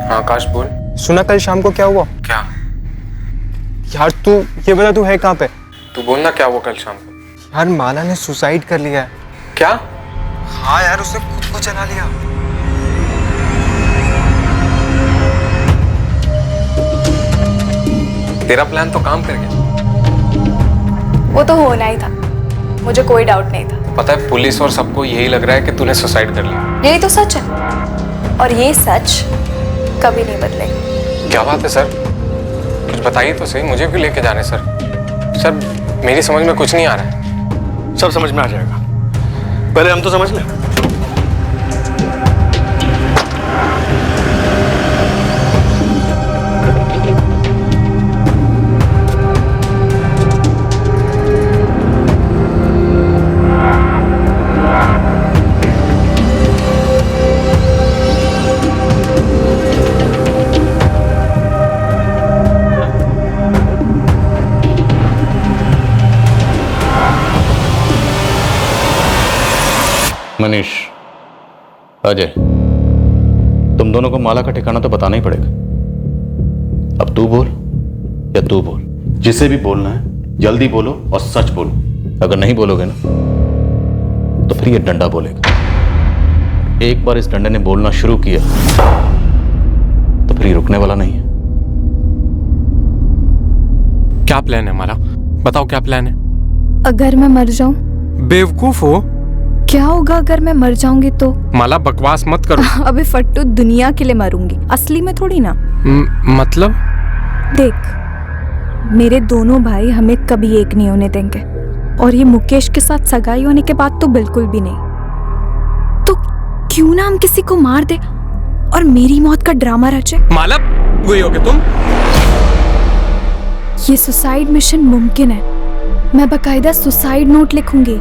हाँ आकाश, बोल। सुना कल शाम को क्या हुआ? क्या? यार तू ये बता, तू है कहाँ पे? तू बोलना क्या हुआ कल शाम को? यार माला ने सुसाइड कर लिया है। क्या? हाँ यार, उसने खुद को जला लिया। तेरा प्लान तो काम कर गया। वो तो होना ही था, मुझे कोई डाउट नहीं था। पता है, पुलिस और सबको यही लग रहा है कि तूने सुसाइड कर लिया। यही तो सच है, और ये सच कभी नहीं बदलेगा। क्या बात है सर? कुछ बताइए तो सही, मुझे भी लेके जाने सर। सर, मेरी समझ में कुछ नहीं आ रहा है। सब समझ में आ जाएगा, पहले हम तो समझ लें। मनीष, अजय, तुम दोनों को माला का ठिकाना तो बताना ही पड़ेगा। अब तू बोल या तू बोल, जिसे भी बोलना है जल्दी बोलो और सच बोलो। अगर नहीं बोलोगे ना तो फिर ये डंडा बोलेगा। एक बार इस डंडे ने बोलना शुरू किया तो फिर ये रुकने वाला नहीं है। क्या प्लान है माला? बताओ क्या प्लान है? अगर मैं मर जाऊं? बेवकूफ हो। क्या होगा अगर मैं मर जाऊंगी तो? माला, बकवास मत करो। अबे फट्टू, दुनिया के लिए मरूंगी, असली में थोड़ी ना। मतलब? देख, मेरे दोनों भाई हमें कभी एक नहीं होने देंगे, और ये मुकेश के साथ सगाई होने के बाद तो बिल्कुल भी नहीं। तो क्यों ना हम किसी को मार दे और मेरी मौत का ड्रामा रचे। माला, वही होगे तुम? ये सुसाइड मिशन मुमकिन है, मैं बकायदा सुसाइड नोट लिखूंगी,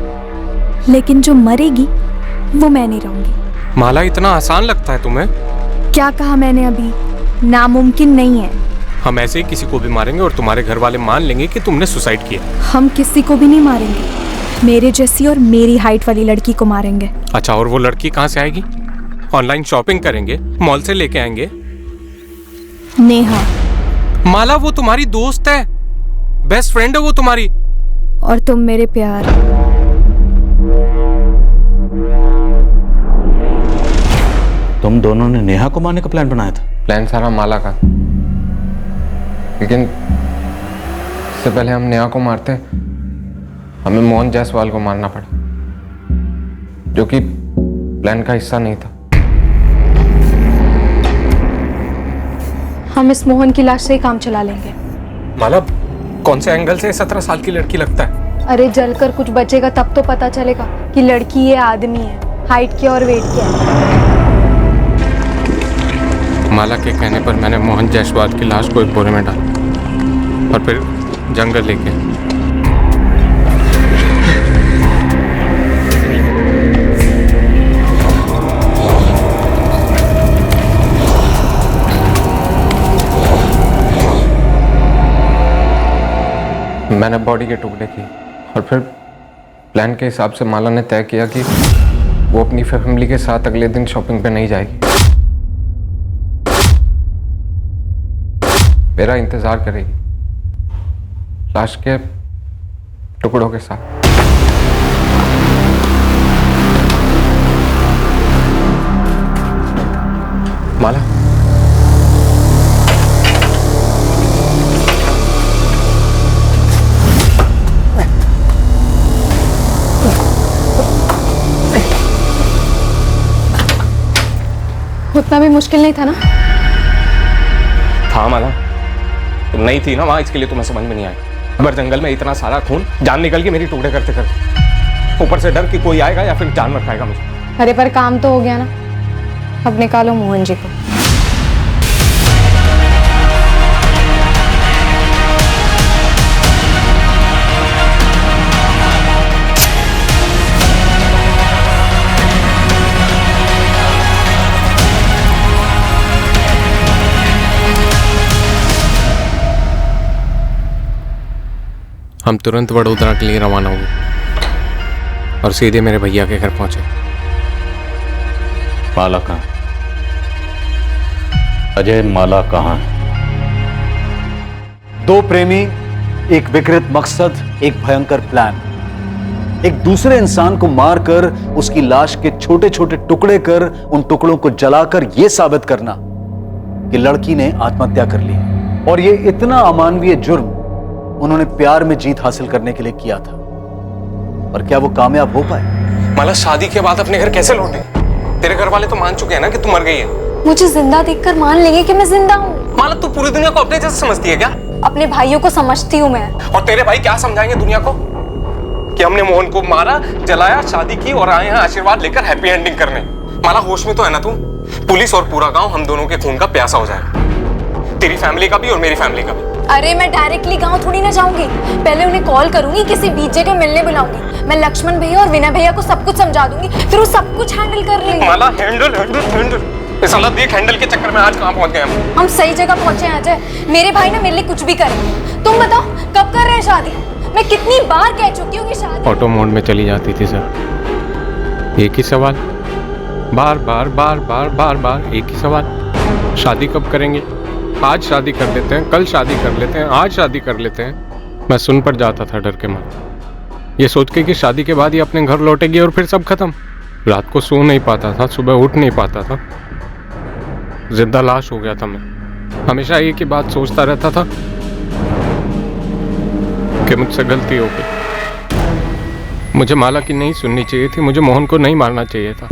लेकिन जो मरेगी वो मैं नहीं रहूंगी। माला, इतना आसान लगता है तुम्हें? क्या कहा मैंने अभी? नामुमकिन नहीं है। हम ऐसे ही किसी को भी मारेंगे और तुम्हारे घर वाले मान लेंगे कि तुमने सुसाइड किया। हम किसी को भी नहीं मारेंगे, मेरे जैसी और मेरी हाइट वाली लड़की को मारेंगे। अच्छा, और वो लड़की कहाँ से आएगी? ऑनलाइन शॉपिंग करेंगे, मॉल से लेके आएंगे। नेहा। माला, वो तुम्हारी दोस्त है, बेस्ट फ्रेंड है वो तुम्हारी। और तुम मेरे प्यार। तुम दोनों ने नेहा को मारने का प्लान बनाया था? प्लान सारा माला का, लेकिन इससे पहले हम नेहा को मारते हमें मोहन जायसवाल को मारना पड़ा, जो कि प्लान का हिस्सा नहीं था। हम इस मोहन की लाश से ही काम चला लेंगे। माला, कौन से एंगल से 17 साल की लड़की लगता है? अरे जलकर कुछ बचेगा तब तो पता चलेगा कि लड़की ये आदमी है, हाइट क्या और वेट क्या है। माला के कहने पर मैंने मोहन जायसवाल की लाश को एक बोरे में डाला और फिर जंगल लेके। मैंने बॉडी के टुकड़े किए और फिर प्लान के हिसाब से माला ने तय किया कि वो अपनी फैमिली के साथ अगले दिन शॉपिंग पे नहीं जाएगी, मेरा इंतजार करेगी लाश के टुकड़ों के साथ। माला, उतना भी मुश्किल नहीं था ना? था माला, तुम नहीं थी ना वहां, इसके लिए तुम्हें समझ में नहीं आई। अगर जंगल में इतना सारा खून, जान निकल गई मेरी टुकड़े करते करते, ऊपर से डर कि कोई आएगा या फिर जानवर खाएगा मुझे। अरे पर काम तो हो गया ना, अब निकालो मोहन जी को। हम तुरंत वडोदरा के लिए रवाना हुए और सीधे मेरे भैया के घर पहुंचे। माला कहाँ? अजय, माला कहाँ है? दो प्रेमी, एक विकृत मकसद, एक भयंकर प्लान। एक दूसरे इंसान को मारकर उसकी लाश के छोटे छोटे टुकड़े कर उन टुकड़ों को जलाकर यह साबित करना कि लड़की ने आत्महत्या कर ली। और यह इतना अमानवीय जुर्म उन्होंने प्यार में जीत हासिल करने के लिए किया था। और क्या वो कामयाब हो पाए? माला, शादी के बाद अपने घर कैसे लौटे? तेरे घर वाले तो मान चुके हैं ना कि तू मर गई है। मुझे जिंदा देखकर मान लेंगे कि मैं जिंदा हूँ। माला, तू पूरी दुनिया को अपने जैसे समझती है क्या? अपने भाइयों को समझती हूँ मैं। और तेरे भाई क्या समझाएंगे दुनिया को कि हमने मोहन को मारा, जलाया, शादी की और आए हैं आशीर्वाद लेकर हैप्पी एंडिंग करने। माला, होश में तो है ना तू? पुलिस और पूरा गांव हम दोनों के खून का प्यासा हो जाएगा, तेरी फैमिली का भी और मेरी फैमिली का भी। अरे मैं डायरेक्टली गांव थोड़ी ना जाऊंगी, पहले उन्हें कॉल करूंगी, किसी बीच जगह मिलने बुलाऊंगी। मैं लक्ष्मण भैया और विनय भैया को सब कुछ समझा दूंगी, फिर वो सब कुछ हैंडल कर लेंगे। माला, हैंडल हैंडल हैंडल, इस साला देख हैंडल के चक्कर में आज कहां पहुंच गए हम सही जगह पहुंचे हैं अजय। मेरे भाई ना मेरे लिए कुछ भी करें। तुम बताओ कब कर रहे हैं शादी? मैं कितनी बार कह चुकी हूँ कि शादी। ऑटो मोड में चली जाती थी सर, एक ही सवाल, बार बार बार बार बार बार एक ही सवाल, शादी कब करेंगे? आज शादी कर लेते हैं, कल शादी कर लेते हैं, आज शादी कर लेते हैं। मैं सुन पर जाता था डर के मारे, ये सोच के कि शादी के बाद ही अपने घर लौटेगी और फिर सब खत्म। रात को सो नहीं पाता था, सुबह उठ नहीं पाता था, जिंदा लाश हो गया था मैं। हमेशा एक ही बात सोचता रहता था कि मुझसे गलती हो गई। मुझे माला की नहीं सुननी चाहिए थी, मुझे मोहन को नहीं मारना चाहिए था।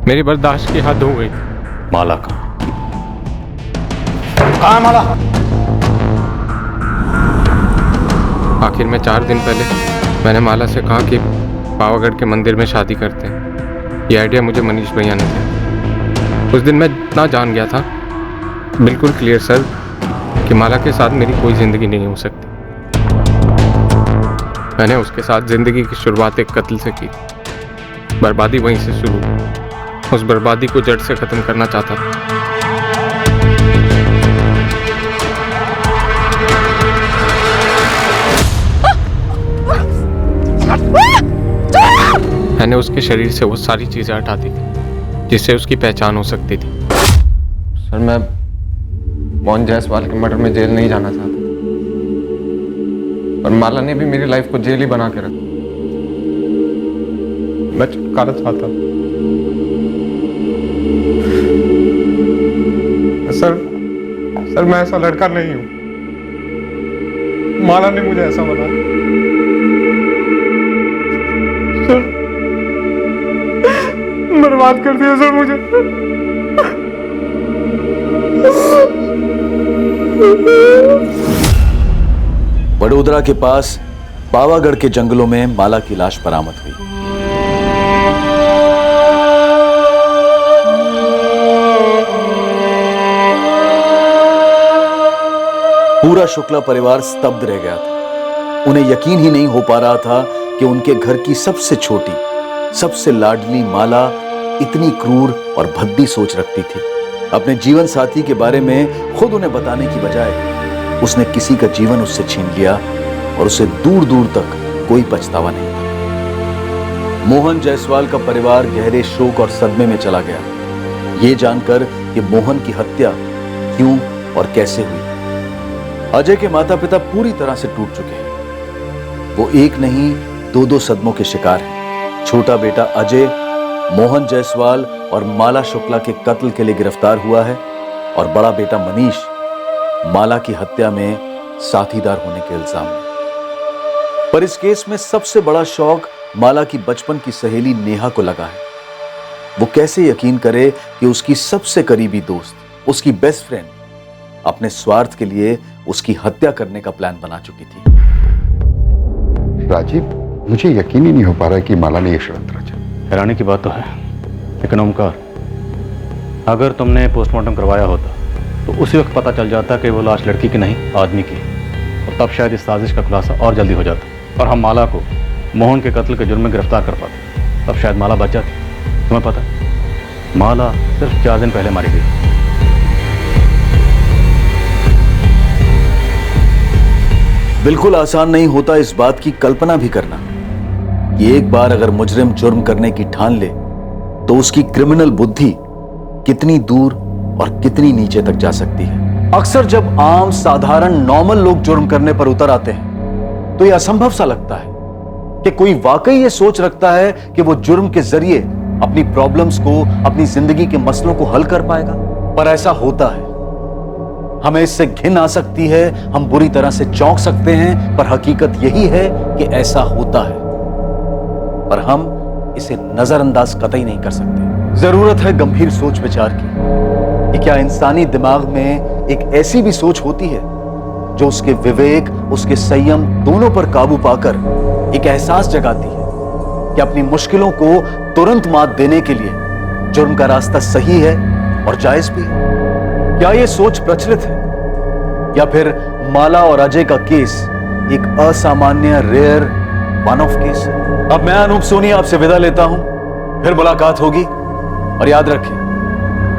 मेरी बर्दाश्त की हद हो गई। माला कहाँ? कहाँ है माला? आखिर में 4 दिन पहले मैंने माला से कहा कि पावागढ़ के मंदिर में शादी करते हैं। ये आइडिया मुझे मनीष भैया ने दिया। उस दिन मैं इतना जान गया था, बिल्कुल क्लियर सर, कि माला के साथ मेरी कोई ज़िंदगी नहीं हो सकती। मैंने उसके साथ ज़िंदगी की शुरुआत एक कत्ल से की। बर्बादी वहीं से शुरू हुई। उस बर्बादी को जड़ से ख़त्म करना चाहता था। मैंने उसके शरीर से वो सारी चीज़ें हटा दी जिससे उसकी पहचान हो सकती थी। सर मैं मोहन जायसवाल के मर्डर में जेल नहीं जाना चाहता, और माला ने भी मेरी लाइफ को जेल ही बना के रखा। मैं छुटकारा चाहता। सर मैं ऐसा लड़का नहीं हूं। माला ने मुझे ऐसा बनाया। सर बर्बाद कर दिया सर मुझे। वडोदरा के पास पावागढ़ के जंगलों में माला की लाश बरामद हुई। पूरा शुक्ला परिवार स्तब्ध रह गया था। उन्हें यकीन ही नहीं हो पा रहा था कि उनके घर की सबसे छोटी, सबसे लाडली माला इतनी क्रूर और भद्दी सोच रखती थी। अपने जीवन साथी के बारे में खुद उन्हें बताने की बजाय उसने किसी का जीवन उससे छीन लिया और उसे दूर दूर तक कोई पछतावा नहीं था। मोहन जायसवाल का परिवार गहरे शोक और सदमे में चला गया, ये जानकर कि मोहन की हत्या क्यों और कैसे हुई। अजय के माता पिता पूरी तरह से टूट चुके हैं। वो एक नहीं 2-2 सदमों के शिकार हैं। छोटा बेटा अजय मोहन जायसवाल और माला शुक्ला के कत्ल के लिए गिरफ्तार हुआ है, और बड़ा बेटा मनीष माला की हत्या में साथीदार होने के इल्जाम में। पर इस केस में सबसे बड़ा शौक माला की बचपन की सहेली नेहा को लगा है। वो कैसे यकीन करे कि उसकी सबसे करीबी दोस्त, उसकी बेस्ट फ्रेंड, अपने स्वार्थ के लिए उसकी हत्या करने का प्लान बना चुकी थी। राजीव, मुझे यकीन ही नहीं हो पा रहा है कि माला ने यह षड्यंत्र रचा। हैरानी की बात तो है, लेकिन ओमकार, अगर तुमने पोस्टमार्टम करवाया होता तो उसी वक्त पता चल जाता कि वो लाश लड़की की नहीं, आदमी की, और तब शायद इस साजिश का खुलासा और जल्दी हो जाता और हम माला को मोहन के कत्ल के जुर्म में गिरफ्तार कर पाते। तब शायद माला बच जाती। तुम्हें पता, माला सिर्फ 4 दिन पहले मारी गई। बिल्कुल आसान नहीं होता इस बात की कल्पना भी करना कि एक बार अगर मुजरिम जुर्म करने की ठान ले तो उसकी क्रिमिनल बुद्धि कितनी दूर और कितनी नीचे तक जा सकती है। अक्सर जब आम साधारण नॉर्मल लोग जुर्म करने पर उतर आते हैं तो यह असंभव सा लगता है कि कोई वाकई ये सोच रखता है कि वो जुर्म के जरिए अपनी प्रॉब्लम्स को, अपनी जिंदगी के मसलों को हल कर पाएगा। पर ऐसा होता है। हमें इससे घिन आ सकती है, हम बुरी तरह से चौंक सकते हैं, पर हकीकत यही है कि ऐसा होता है, पर हम इसे नजरअंदाज कतई नहीं कर सकते। जरूरत है गंभीर सोच विचार की कि क्या इंसानी दिमाग में एक ऐसी भी सोच होती है जो उसके विवेक, उसके संयम दोनों पर काबू पाकर एक एहसास जगाती है कि अपनी मुश्किलों को तुरंत मात देने के लिए जुर्म का रास्ता सही है और जायज भी है। क्या यह सोच प्रचलित है, या फिर माला और अजय का केस एक असामान्य, रेयर, वन ऑफ केस है? अब मैं अनूप सोनी आपसे विदा लेता हूं, फिर मुलाकात होगी। और याद रखें,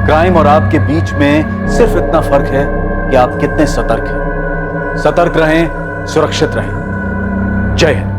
क्राइम और आपके बीच में सिर्फ इतना फर्क है कि आप कितने सतर्क हैं। सतर्क रहें, सुरक्षित रहें। जय हिंद।